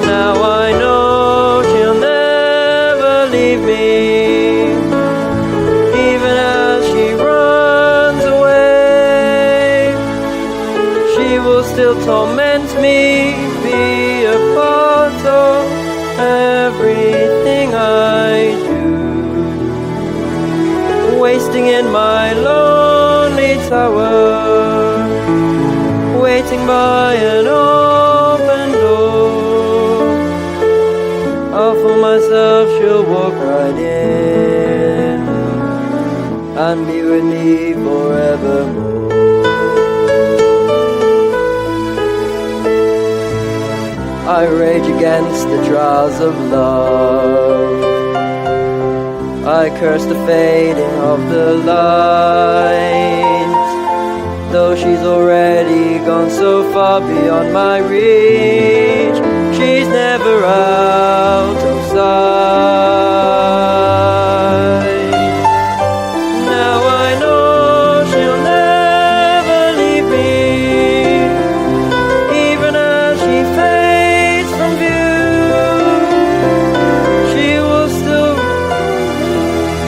Now I know she'll never leave me, even as she runs away. She will still torment me, be a part of everything I do, wasting in my lonely tower, waiting by an open door. I'll fool myself, she'll walk right in and be with me forevermore. I rage against the trials of love. I curse the fading of the light. Though she's already gone so far beyond my reach, she's never out of sight. Now I know she'll never leave me, even as she fades from view. She will still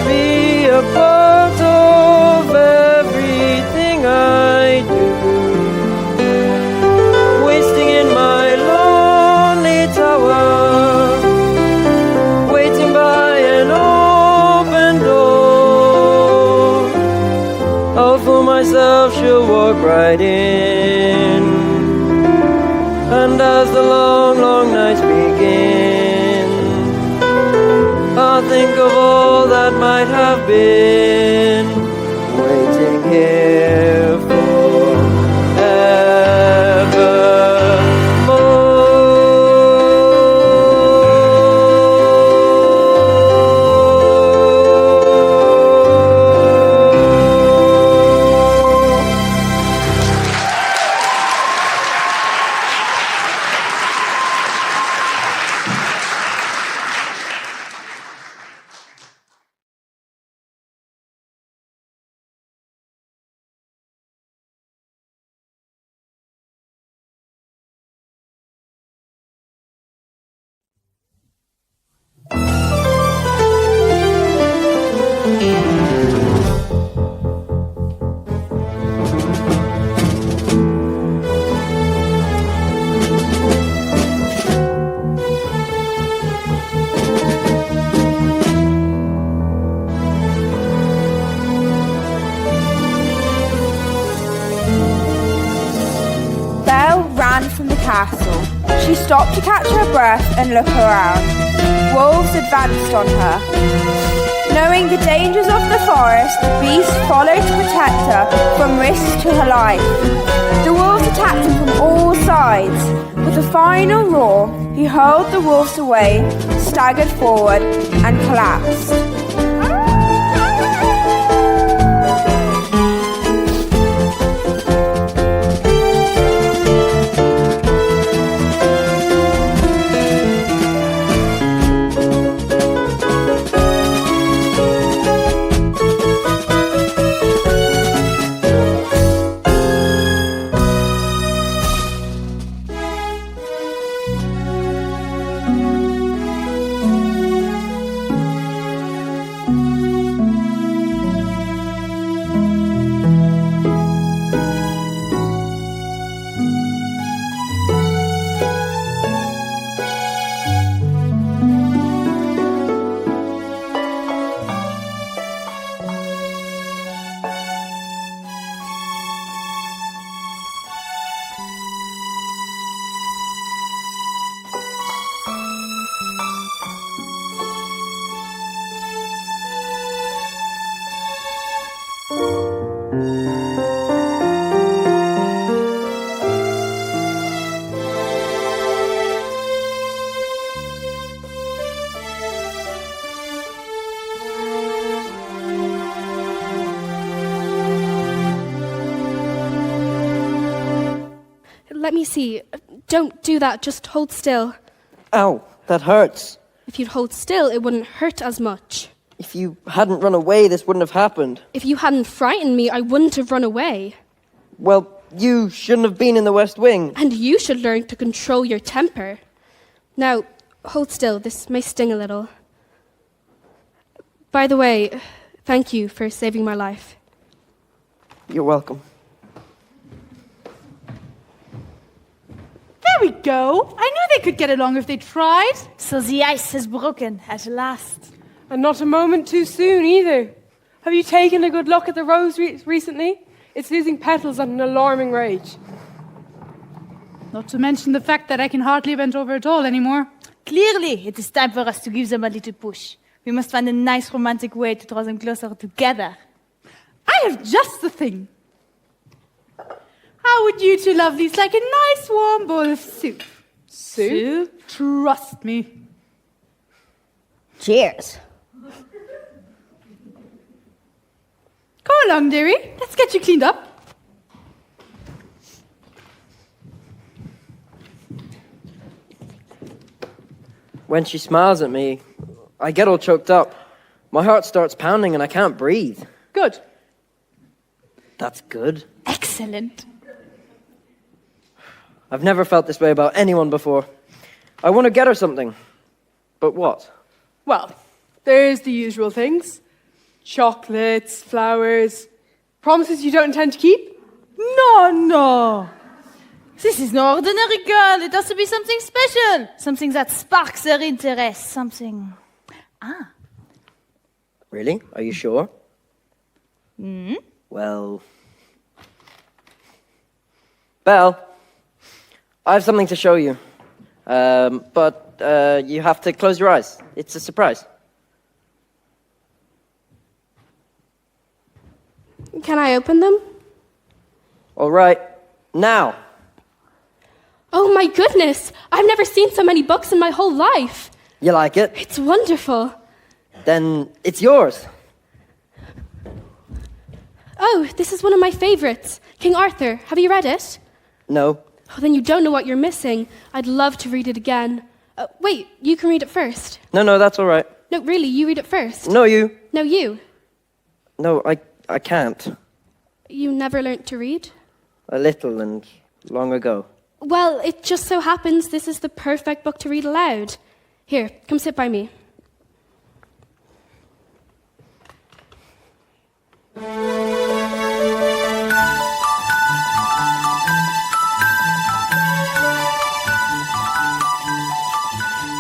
be a part of everything I do, wasting in my lonely tower, right in. And as the long, long nights begin, I'll think of all that might have been, waiting here From the castle. She stopped to catch her breath and look around. Wolves advanced on her. Knowing the dangers of the forest, the beast followed to protect her from risks to her life. The wolves attacked him from all sides. With a final roar, he hurled the wolves away, staggered forward, and collapsed. Let me see. Don't do that. Just hold still. Ow, that hurts. If you'd hold still, it wouldn't hurt as much. If you hadn't run away, this wouldn't have happened. If you hadn't frightened me, I wouldn't have run away. Well, you shouldn't have been in the West Wing. And you should learn to control your temper. Now, hold still. This may sting a little. By the way, thank you for saving my life. You're welcome. There we go. I knew they could get along if they tried. So the ice has broken at last. And not a moment too soon either. Have you taken a good look at the rose recently? It's losing petals at an alarming rate. Not to mention the fact that I can hardly bend over at all anymore. Clearly, it is time for us to give them a little push. We must find a nice romantic way to draw them closer together. I have just the thing. How would you two lovelies like a nice warm bowl of soup? Soup? Trust me. Cheers. Come along, dearie. Let's get you cleaned up. When she smiles at me, I get all choked up. My heart starts pounding and I can't breathe. Good. That's good. Excellent. I've never felt this way about anyone before. I want to get her something. But what? Well, there's the usual things. Chocolates, flowers. Promises you don't intend to keep? No. This is no ordinary girl. It has to be something special. Something that sparks their interest. Something... Really? Are you sure? Hmm? Well, Belle, I have something to show you. But you have to close your eyes. It's a surprise. Can I open them? All right, now. Oh my goodness! I've never seen so many books in my whole life. You like it? It's wonderful. Then it's yours. Oh, this is one of my favorites. King Arthur. Have you read it? No. Oh, then you don't know what you're missing. I'd love to read it again. Wait, you can read it first. No, that's all right. No, really, you read it first. No, you. No, you. No, I can't. You never learnt to read? A little and long ago. Well, it just so happens this is the perfect book to read aloud. Here, come sit by me.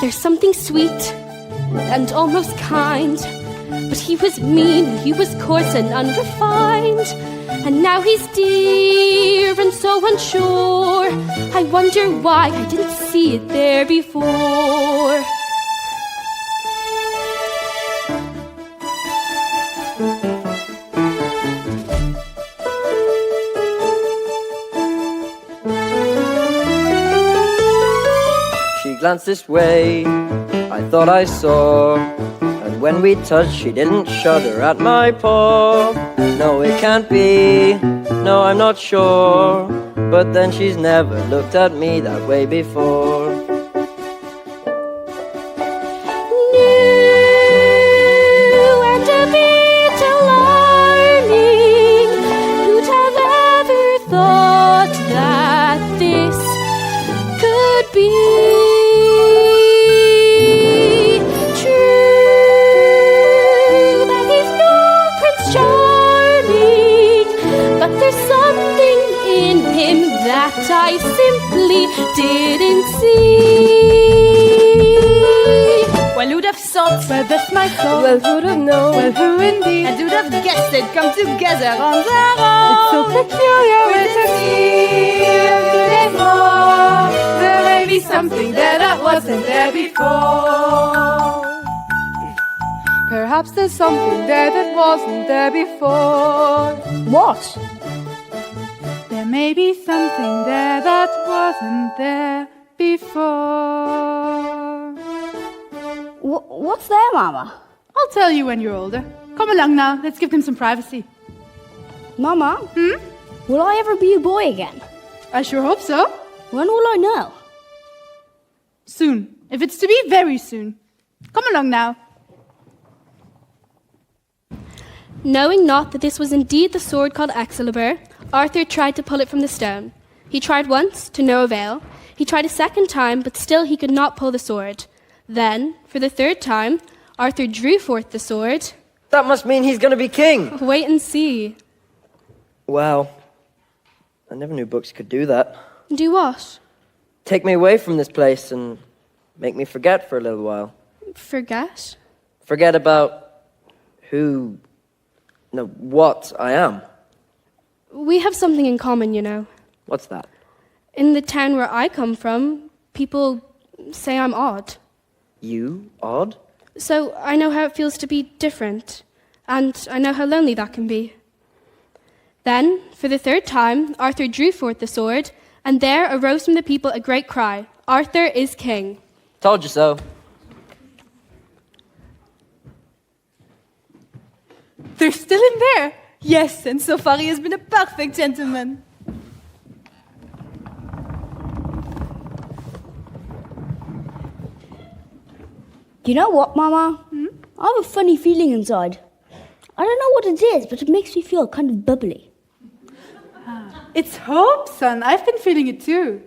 There's something sweet and almost kind, but he was mean, he was coarse and unrefined, and now he's dear and so unsure. I wonder why I didn't see it there before. She glanced this way, I thought I saw, and when we touched she didn't shudder at my paw. No, it can't be, no, I'm not sure, but then she's never looked at me that way before. New and a bit alarming, who'd have ever thought that this could be true, that he's no Prince Charming, but there's something in him that I simply didn't see. Well, who'd have thought? Well, that's my thought. Well, who'd have known? Well, who indeed? And who'd have guessed they'd come together on their own? It's so peculiar, isn't it? Today more. There may be something there that wasn't there before. Perhaps there's something there that wasn't there before. What? There may be something there that wasn't there before. What's there, Mama? I'll tell you when you're older. Come along now, let's give them some privacy. Mama? Will I ever be a boy again? I sure hope so. When will I know? Soon. If it's to be, very soon. Come along now. Knowing not that this was indeed the sword called Excalibur, Arthur tried to pull it from the stone. He tried once, to no avail. He tried a second time, but still he could not pull the sword. Then, for the third time, Arthur drew forth the sword. That must mean he's going to be king. Wait and see. Wow. I never knew books could do that. Do what? Take me away from this place and make me forget for a little while. Forget? Forget about what I am. We have something in common, you know. What's that? In the town where I come from, people say I'm odd. You? Odd? So I know how it feels to be different, and I know how lonely that can be. Then, for the third time, Arthur drew forth the sword, and there arose from the people a great cry, "Arthur is king." Told you so. They're still in there. Yes, and so far he has been a perfect gentleman. You know what, Mama? I have a funny feeling inside. I don't know what it is, but it makes me feel kind of bubbly. It's hope, son. I've been feeling it too.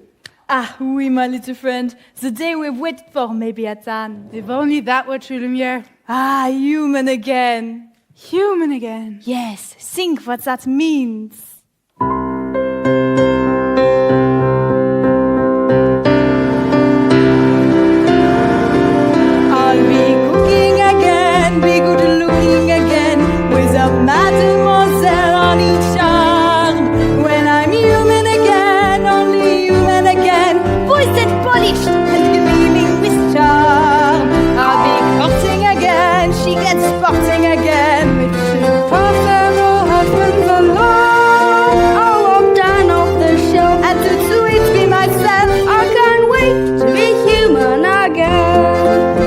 Ah, oui, my little friend. The day we've waited for may be at hand. If only that were true, Lumiere. Ah, human again. Human again. Yes, think what that means. I'll be cooking again, be good looking again, with a mademoiselle on each arm. When I'm human again, bleached and gleaming with charm. I'll be courting again, she gets sporting again. Pass several husbands along. I'll walk down off the shelf. And to sweet be myself, I can't wait to be human again.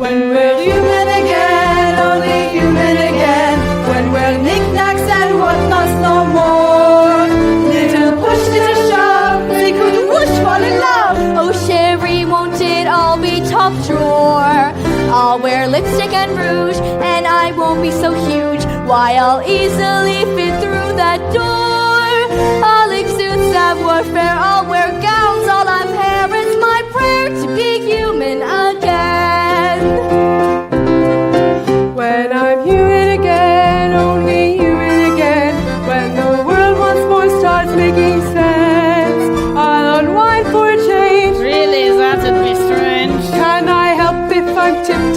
when we're human again, only human again. When we're knickknacks and whatnots no more. Little push, little shove, they could whoosh fall in love. Oh, Sherry, won't it all be top drawer? I'll wear lipstick and rouge, and I won't be so huge. Why, I'll easily fit through that door. I'll exude savoir-faire, I'll wear gowns, I'll have hair. It's my prayer to be human again. When I'm human again, only human again. When the world once more starts making sense, I'll unwind for a change. Really, that'd be strange. Can I help if I'm tense?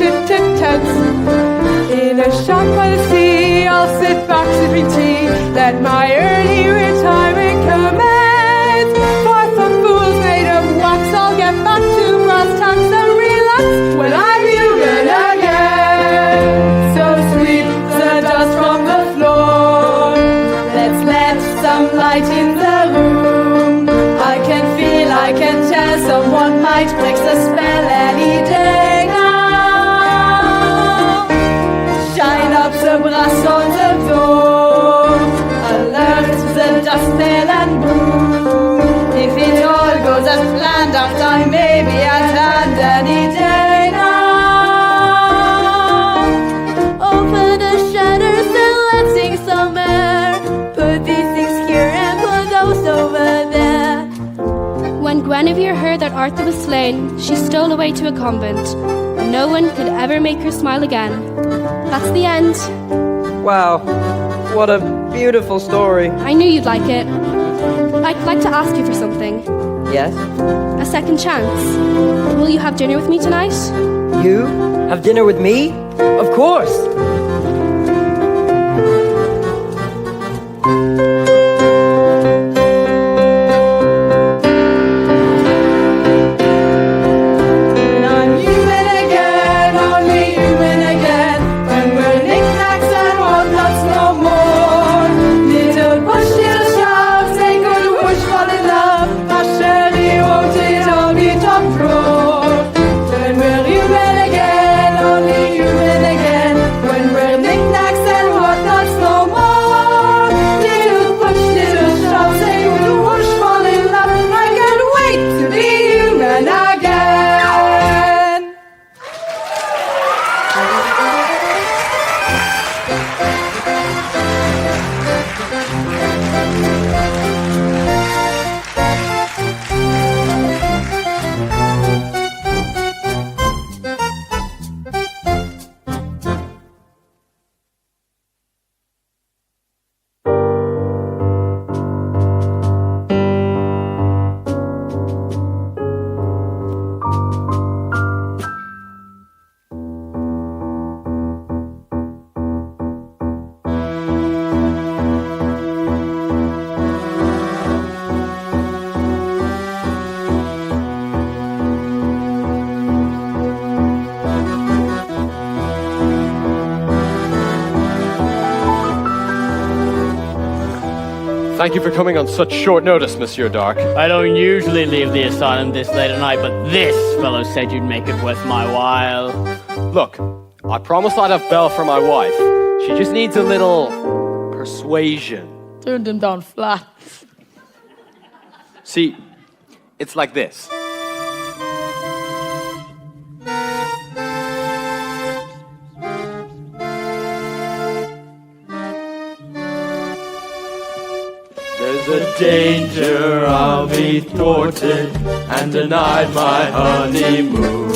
In a shop by the sea, I'll sit back sipping tea. Let my early retirement commence. Far from fools made of wax, I'll get back to brass tacks and relax when I'm human again. So sweep the dust from the floor. Let's let some light in the room. I can feel, I can tell someone might break the spell any day now. Shine up the brass on the door. Alert the dust nail and broom. If it all goes as planned, our time may be at hand any day now. Open the shutters and let's sing some air. Put these things here and put those over there. When Guinevere heard that Arthur was slain, she stole away to a convent. No one could ever make her smile again. That's the end. Wow, what a beautiful story. I knew you'd like it. I'd like to ask you for something. Yes? A second chance. Will you have dinner with me tonight? You? Have dinner with me? Of course! When I'm human again, only human again. When we're knickknacks and whatnots no more. Little push, little shove, say good whoosh, fall in love. My Sherry, won't it all be top drawer? When we're human again, only human again. When we're knickknacks and whatnots no more. Little push, little shove, say good whoosh, fall in love. I can't wait to be human again. Thank you for coming on such short notice, Monsieur Dark. I don't usually leave the asylum this late at night, but this fellow said you'd make it worth my while. Look, I promised I'd have Belle for my wife. She just needs a little persuasion. Turned him down flat. See, it's like this. There's a danger I'll be thwarted and denied my honeymoon.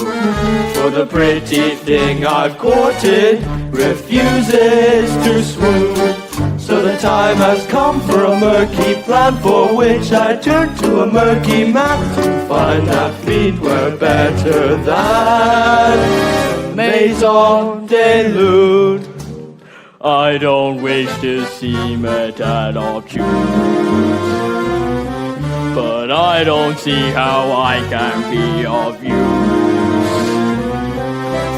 For the pretty thing I've courted refuses to swoon. So the time has come for a murky plan, for which I turn to a murky map to find that feet were better than Maison de Lune. I don't wish to seem at all cute. but I don't see how I can be of use.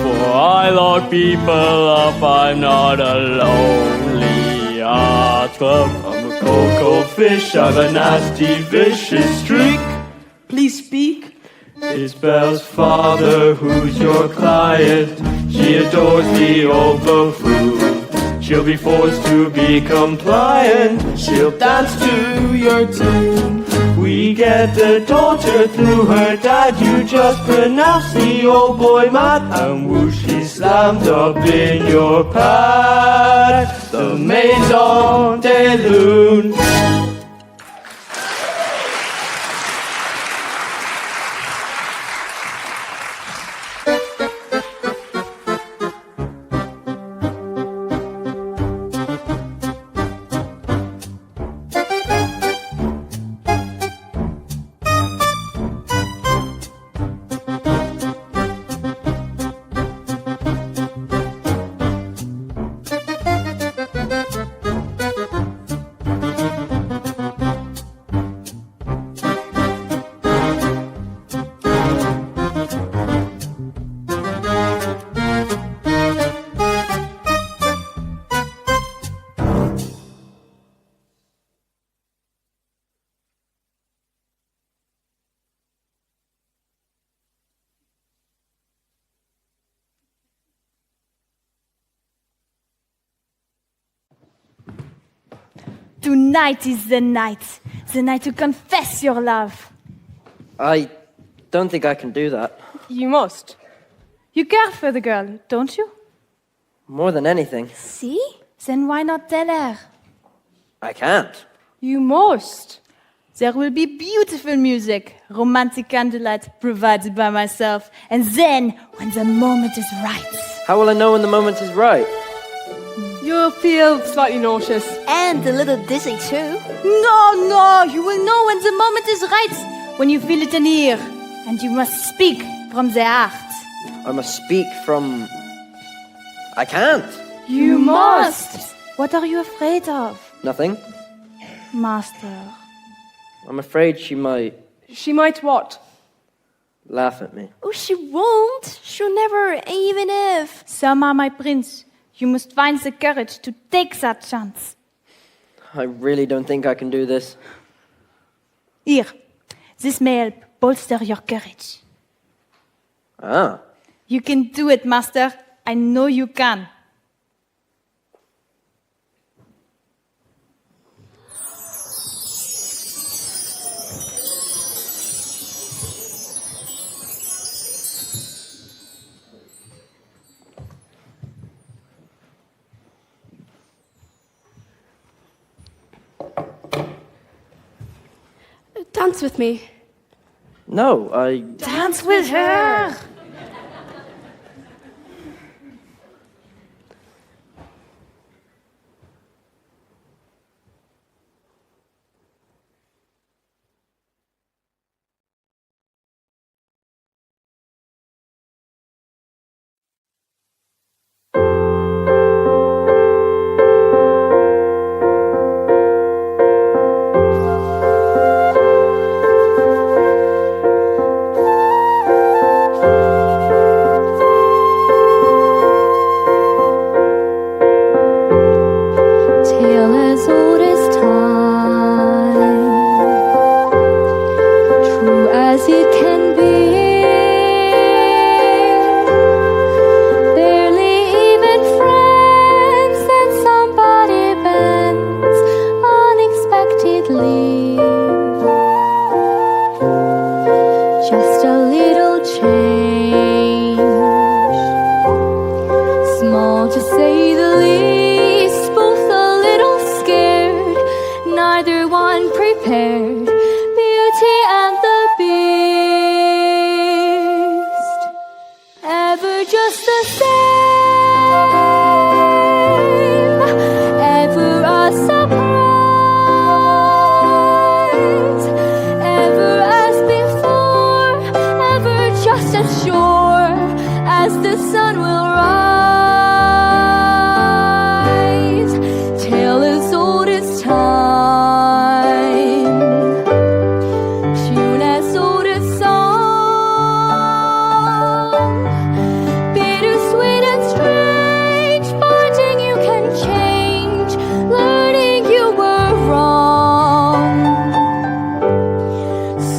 For I lock people up, I'm not a lonely heart club. I'm a cocoa fish, I've a nasty, vicious streak. Please speak. It's Belle's father who's your client. She adores the old buffoon. She'll be forced to be compliant. She'll dance to your tune. We get the daughter through her dad. You just pronounce the old boy mad, and whoosh, he's slammed up in your pad. The Maison de Lune. Tonight is the night to confess your love. I don't think I can do that. You must. You care for the girl, don't you? More than anything. See? Then why not tell her? I can't. You must. There will be beautiful music, romantic candlelight provided by myself, and then, when the moment is right. How will I know when the moment is right? You'll feel slightly nauseous. And a little dizzy too. No, you will know when the moment is right, when you feel it in here, and you must speak from the heart. I must speak from... I can't. You must. What are you afraid of, Nothing. Master? I'm afraid she might She might what? laugh at me. Oh, she won't. She'll never, even if. Selma, my prince, you must find the courage to take that chance. I really don't think I can do this. Here, this may help bolster your courage. Ah. You can do it, Master. I know you can. Dance with me. No, I... Dance with her.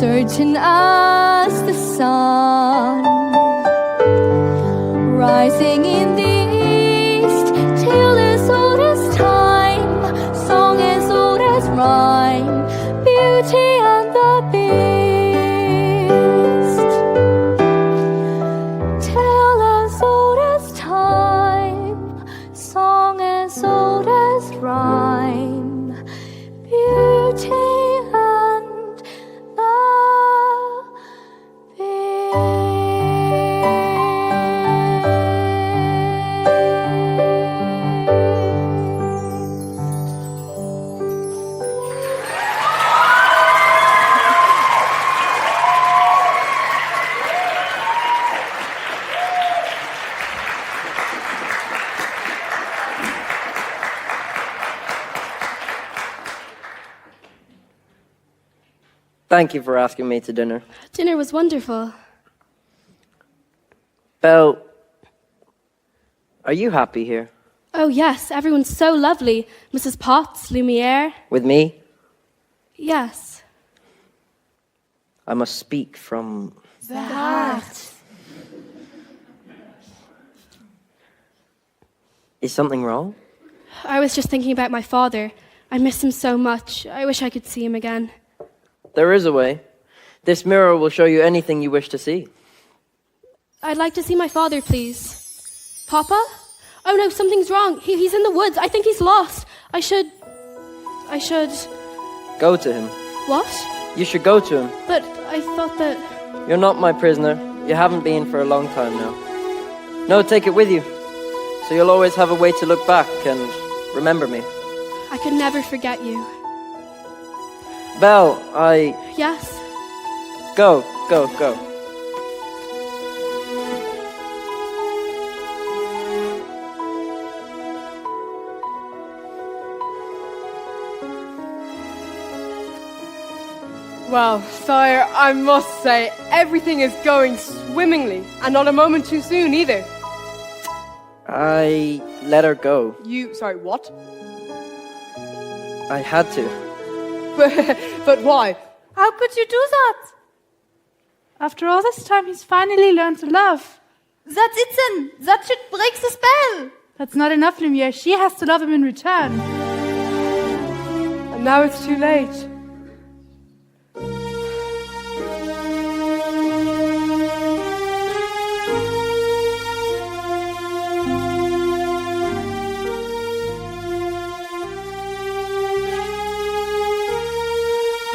certain as the sun, rising in the east, tale as old as time, song as old as rhyme, Beauty and the Beast, tale as old as time, song as old as rhyme, Beauty and the Thank you for asking me to dinner. Dinner was wonderful. Belle, are you happy here? Oh, yes, everyone's so lovely. Mrs. Potts, Lumiere. With me? Yes. I must speak from... That. Is something wrong? I was just thinking about my father. I miss him so much. I wish I could see him again. There is a way. This mirror will show you anything you wish to see. I'd like to see my father, please. Papa? Oh no, something's wrong. He's in the woods. I think he's lost. I should... Go to him. What? You should go to him. But I thought that... You're not my prisoner. You haven't been for a long time now. No, take it with you. So you'll always have a way to look back and remember me. I could never forget you. Belle, Yes? Go. Well, sire, I must say, everything is going swimmingly, and not a moment too soon either. I let her go. Sorry, what? I had to. But why? How could you do that? After all this time, he's finally learned to love. That's it then. That should break the spell. That's not enough, Lumiere. She has to love him in return. And now it's too late.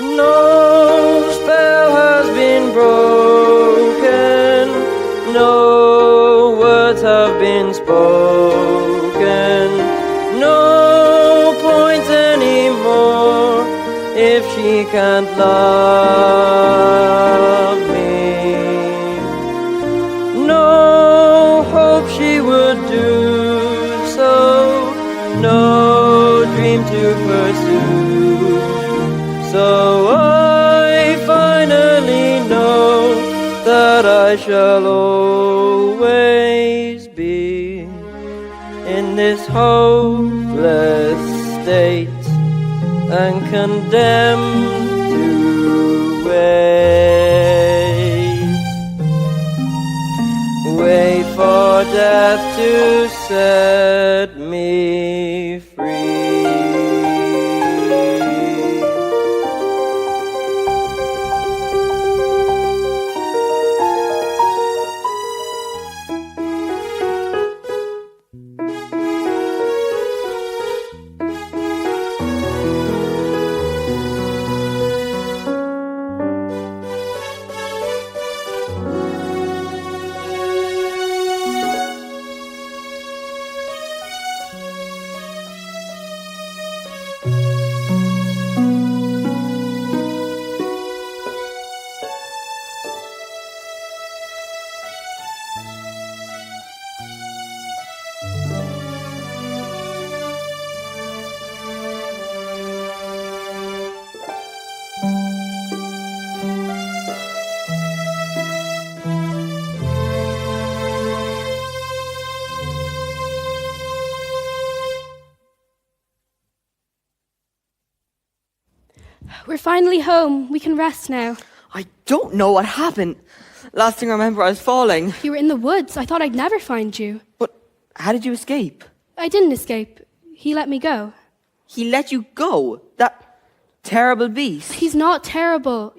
No spell has been broken, no words have been spoken, no point anymore if she can't love me. No hope she would do so, no dream to pursue. So I finally know that I shall always be in this hopeless state and condemned to wait for death to set me free. We're finally home. We can rest now. I don't know what happened. Last thing I remember, I was falling. You were in the woods. I thought I'd never find you. But how did you escape? I didn't escape. He let me go. He let you go? That terrible beast? He's not terrible.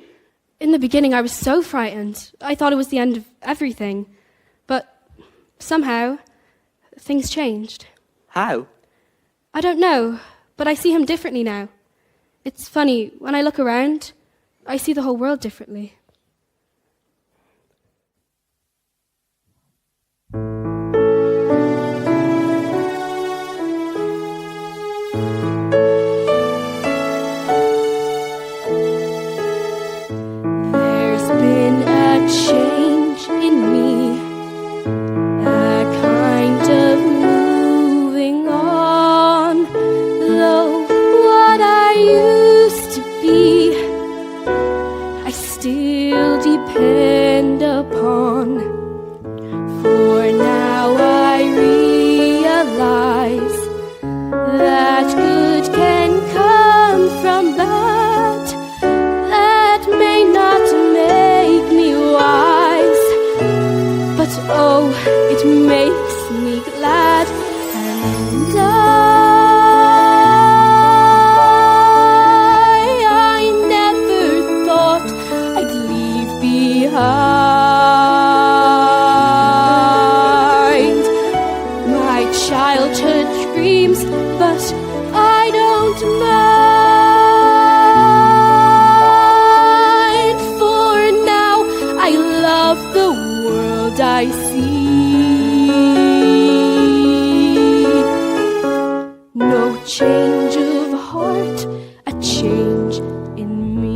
In the beginning, I was so frightened. I thought it was the end of everything. But somehow, things changed. How? I don't know, but I see him differently now. It's funny, when I look around, I see the whole world differently. There's been a change in me, a kind of moving on, though what I used to be, I still depend upon. For now I realize that good can come from bad. That may not make me wise, but oh, it makes me glad. And I never thought I'd leave behind my childhood dreams, but I don't mind. For now I love the world I see. No change of heart, a change in me.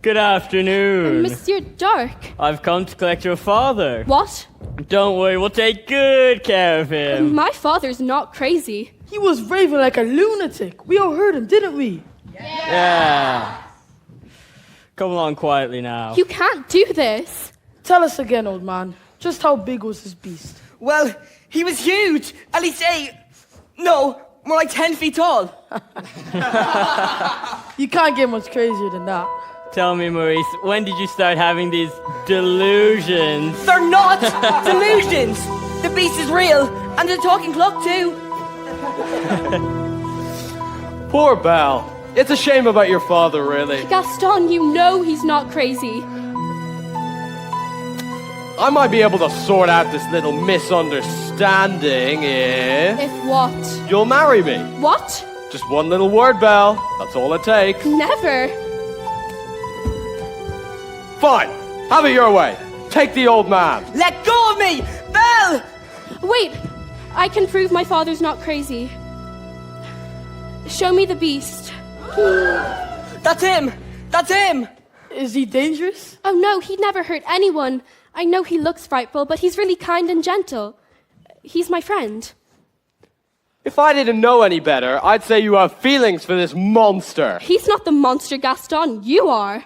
Good afternoon. Monsieur Dark. I've come to collect your father. What? Don't worry, we'll take good care of him. My father's not crazy. He was raving like a lunatic. We all heard him, didn't we? Yeah. Come along quietly now. You can't do this. Tell us again, old man. Just how big was this beast? Well, he was huge. At least no, more like 10 feet tall. You can't get much crazier than that. Tell me, Maurice, when did you start having these delusions? They're not delusions. The beast is real, and the talking clock too. Poor Belle. It's a shame about your father, really. Gaston, you know he's not crazy. I might be able to sort out this little misunderstanding If what? you'll marry me. What? Just one little word, Belle. That's all it takes. Never. Fine. Have it your way. Take the old man. Let go of me! Belle! Wait, I can prove my father's not crazy. Show me the beast. That's him! That's him! Is he dangerous? Oh no, he'd never hurt anyone. I know he looks frightful, but he's really kind and gentle. He's my friend. If I didn't know any better, I'd say you have feelings for this monster. He's not the monster, Gaston. You are.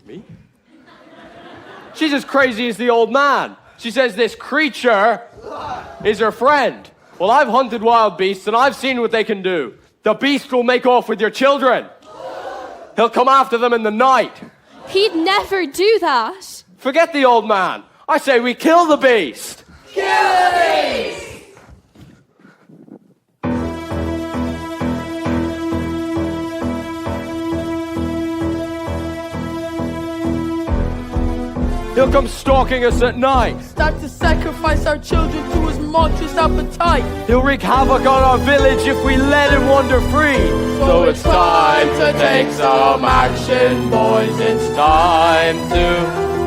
Me? She's as crazy as the old man. She says this creature is her friend. Well, I've hunted wild beasts and I've seen what they can do. The beast will make off with your children. He'll come after them in the night. He'd never do that. Forget the old man. I say we kill the beast. Kill the beast! He'll come stalking us at night. Start to sacrifice our children to his monstrous appetite. He'll wreak havoc on our village if we let him wander free. So it's time to take some action, boys. It's time to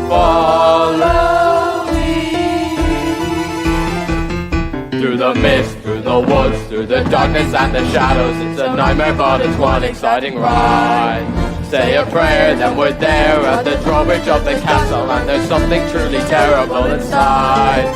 follow me. Through the mist, through the woods, through the darkness and the shadows. It's a nightmare, but it's one exciting ride. Say a prayer, then we're there at the drawbridge of the castle, and there's something truly terrible inside.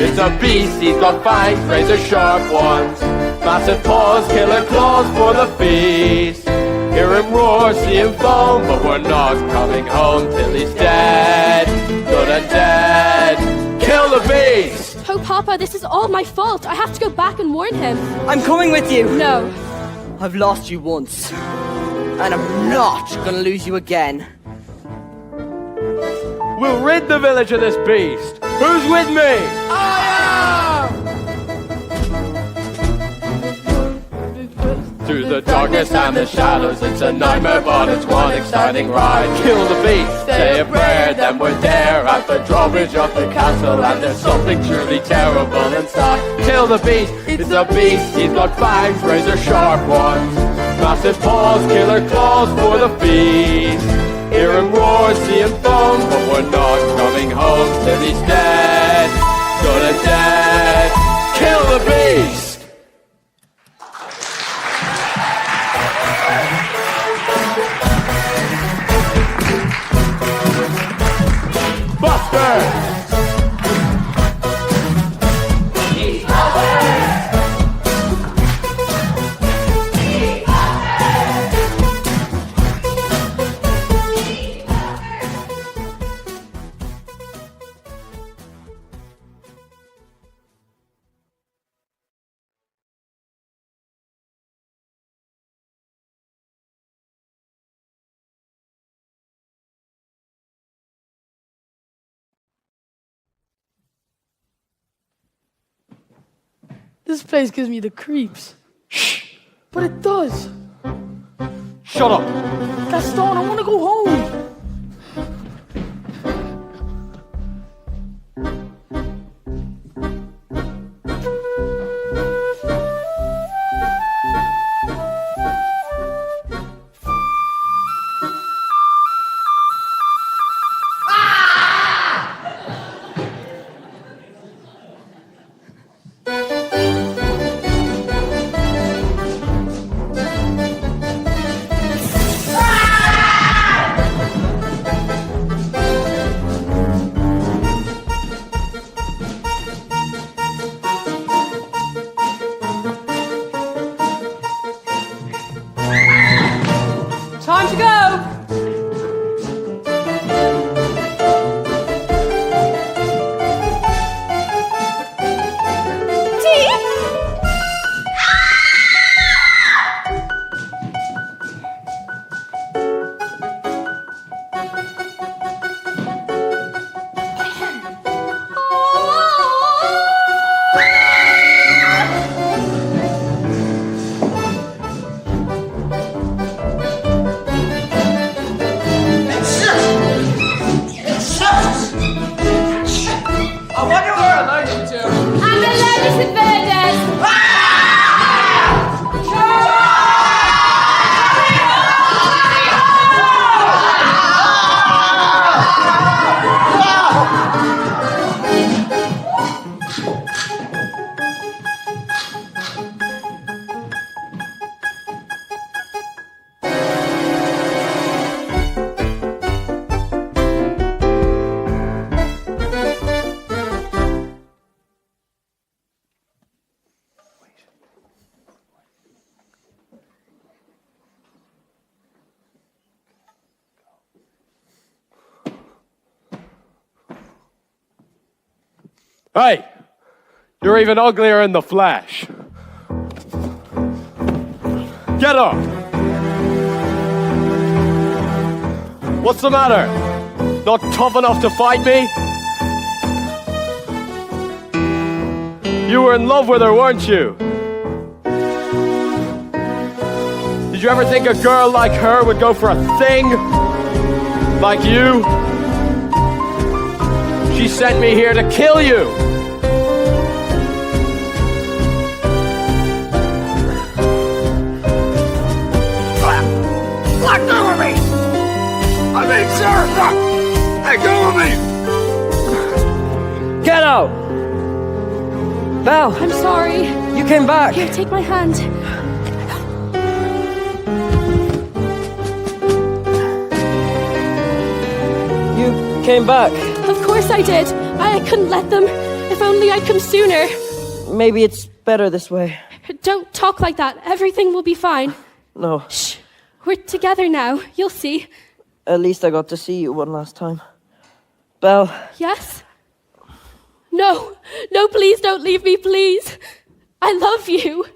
It's a beast, he's got fangs, razor sharp ones. Massive paws, killer claws for the feast. Hear him roar, see him foam, but we're not coming home till he's dead. Good and dead. Kill the beast! Oh, Papa, this is all my fault. I have to go back and warn him. I'm coming with you. No. I've lost you once, and I'm not gonna lose you again. We'll rid the village of this beast. Who's with me? I am! Through the darkness and the shadows, it's a nightmare, but it's one exciting ride. Kill the beast, say a prayer, then we're there at the drawbridge of the castle, and there's something truly terrible inside. Kill the beast, it's a beast, he's got fangs, razor sharp ones. Massive paws, killer claws for the feast. Hear him roar, see him foam, but we're not coming home till he's dead. Good and dead. Kill the beast! Buster! This place gives me the creeps. Shh! But it does. Shut up! Gaston, I want to go home. Time to go. Hey! You're even uglier in the flesh. Get up! What's the matter? Not tough enough to fight me? You were in love with her, weren't you? Did you ever think a girl like her would go for a thing like you? She sent me here to kill you. Let go of me! I mean, sir! Let go of me! Get out! Belle! I'm sorry. You came back! Here, take my hand. You came back. Of course I did. I couldn't let them. If only I'd come sooner. Maybe it's better this way. Don't talk like that. Everything will be fine. No. Shh. We're together now. You'll see. At least I got to see you one last time. Belle. Yes? No. No, please don't leave me, please. I love you.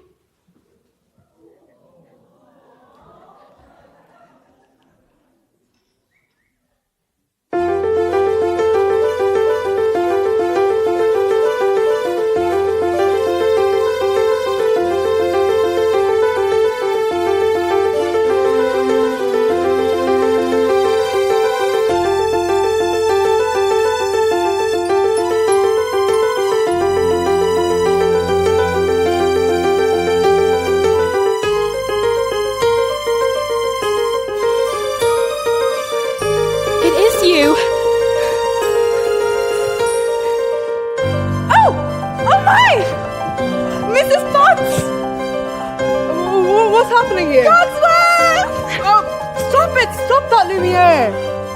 Lumiere!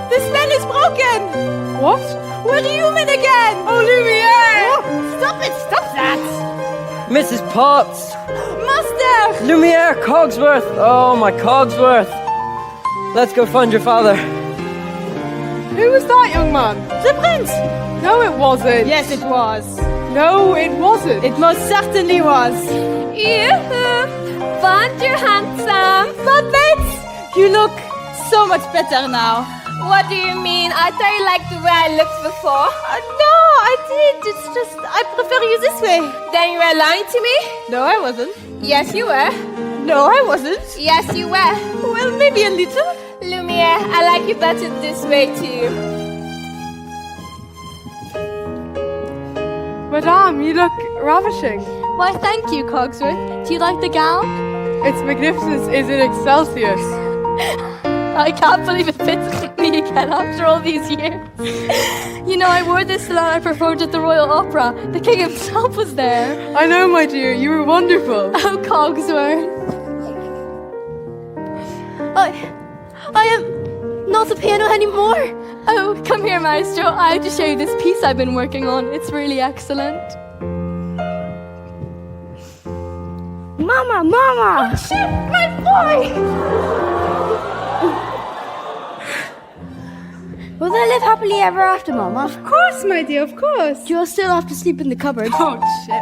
The spell is broken! What? We're human again! Oh, Lumiere! Oh, stop it! Stop that! Mrs. Potts! Master! Lumiere, Cogsworth! Oh, my Cogsworth! Let's go find your father. Who was that, young man? The prince! No, it wasn't. Yes, it was. No, it wasn't. It most certainly was. Yoo-hoo! Bond, you're handsome. Puppets! You look so much better now. What do you mean? I thought you liked the way I looked before. No, I did. It's just, I prefer you this way. Then you were lying to me? No, I wasn't. Yes, you were. No, I wasn't. Yes, you were. Well, maybe a little. Lumiere, I like you better this way too. Madame, you look ravishing. Why, thank you, Cogsworth. Do you like the gown? Its magnificence is in excelsis. I can't believe it fits me again after all these years. You know, I wore this the night I performed at the Royal Opera. The king himself was there. I know, my dear. You were wonderful. Oh, Cogsworth. I am not a piano anymore. Oh, come here, Maestro. I have to show you this piece I've been working on. It's really excellent. Mama, Mama! Oh, shit, my boy! Will they live happily ever after, Mama? Of course, my dear, of course. You'll still have to sleep in the cupboard. Oh, shit.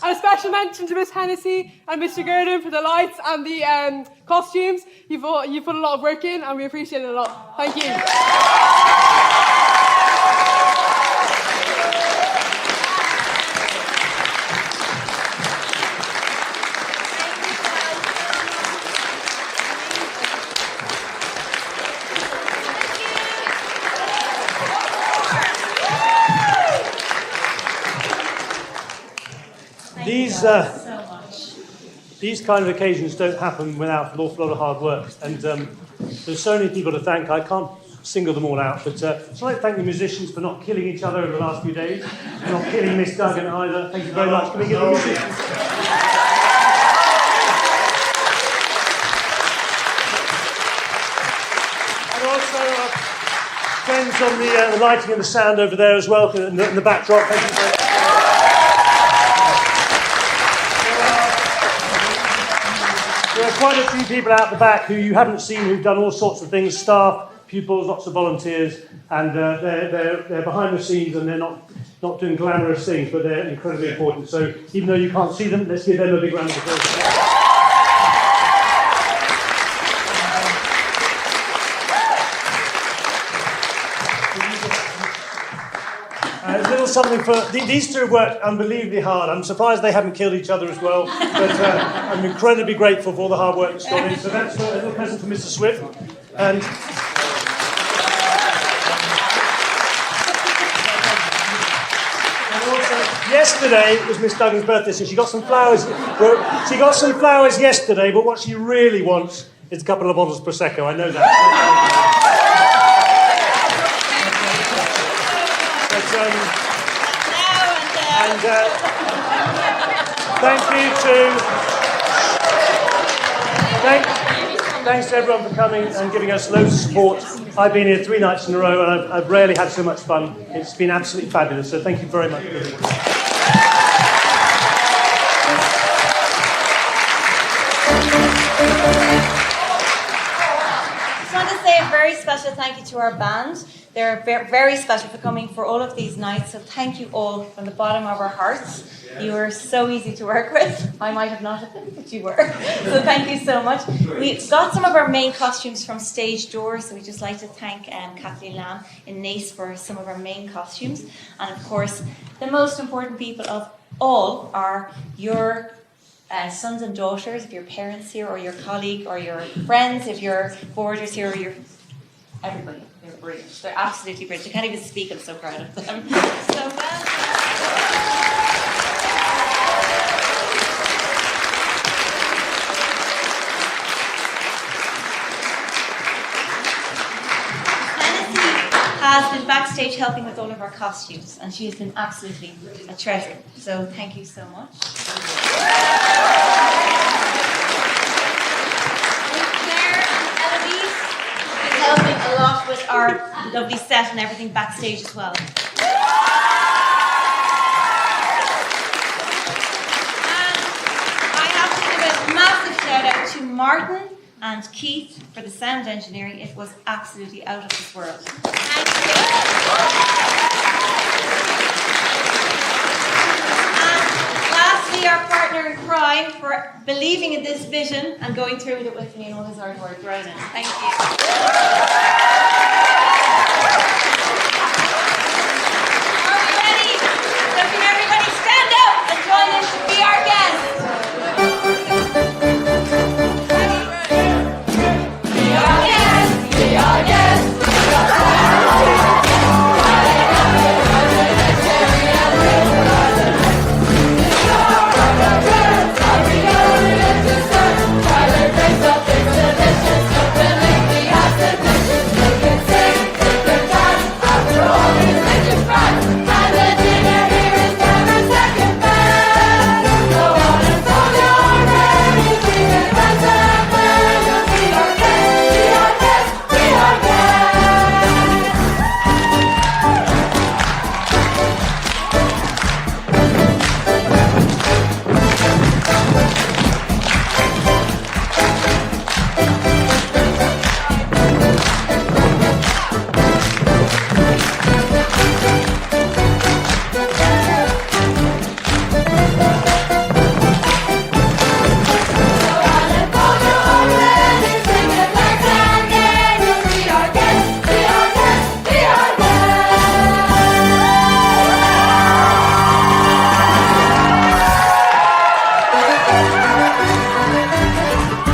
And a special mention to Miss Hennessy and Mr. Gurdon for the lights and the costumes. You put a lot of work in, and we appreciate it a lot. Thank you. These kind of occasions don't happen without an awful lot of hard work, and there's so many people to thank. I can't single them all out, but I'd like to thank the musicians for not killing each other over the last few days, not killing Miss Duggan either. Thank you very much. Can we give the musicians? And also friends on the lighting and the sound over there as well, in the backdrop. Thank you very much. There are quite a few people out the back who you haven't seen who've done all sorts of things, staff, pupils, lots of volunteers, and they're behind the scenes and they're not doing glamorous things, but they're incredibly important. So even though you can't see them, let's give them a big round of applause. A little something for these two have worked unbelievably hard. I'm surprised they haven't killed each other as well, but I'm incredibly grateful for all the hard work that's gone in. So that's a little present for Mr. Swift. And also, yesterday was Miss Duggan's birthday, so she got some flowers. She got some flowers yesterday, but what she really wants is a couple of bottles of Prosecco. I know that. Thanks to everyone for coming and giving us loads of support. I've been here 3 nights in a row and I've rarely had so much fun. It's been absolutely fabulous, so thank you very much. I just want to say a very special thank you to our band. They're very special for coming for all of these nights, so thank you all from the bottom of our hearts. You were so easy to work with. I might have not have been, but you were. So thank you so much. We've got some of our main costumes from Stage Door, so we'd just like to thank Kathleen Lamb in Nace for some of our main costumes. And of course, the most important people of all are your sons and daughters, if your parents here, or your colleague, or your friends, if your boarders here, or your everybody. They're brilliant. They're absolutely brilliant. I can't even speak. I'm so proud of them. So has been backstage helping with all of our costumes, and she has been absolutely a treasure. So thank you so much. Claire and Eloise is helping a lot with our lovely set and everything backstage as well. And I have to give a massive shout out to Martin and Keith for the sound engineering. It was absolutely out of this world. Thank you. And lastly, our partner in crime for believing in this vision and going through with it with me and all his hard work, Ronan. Thank you.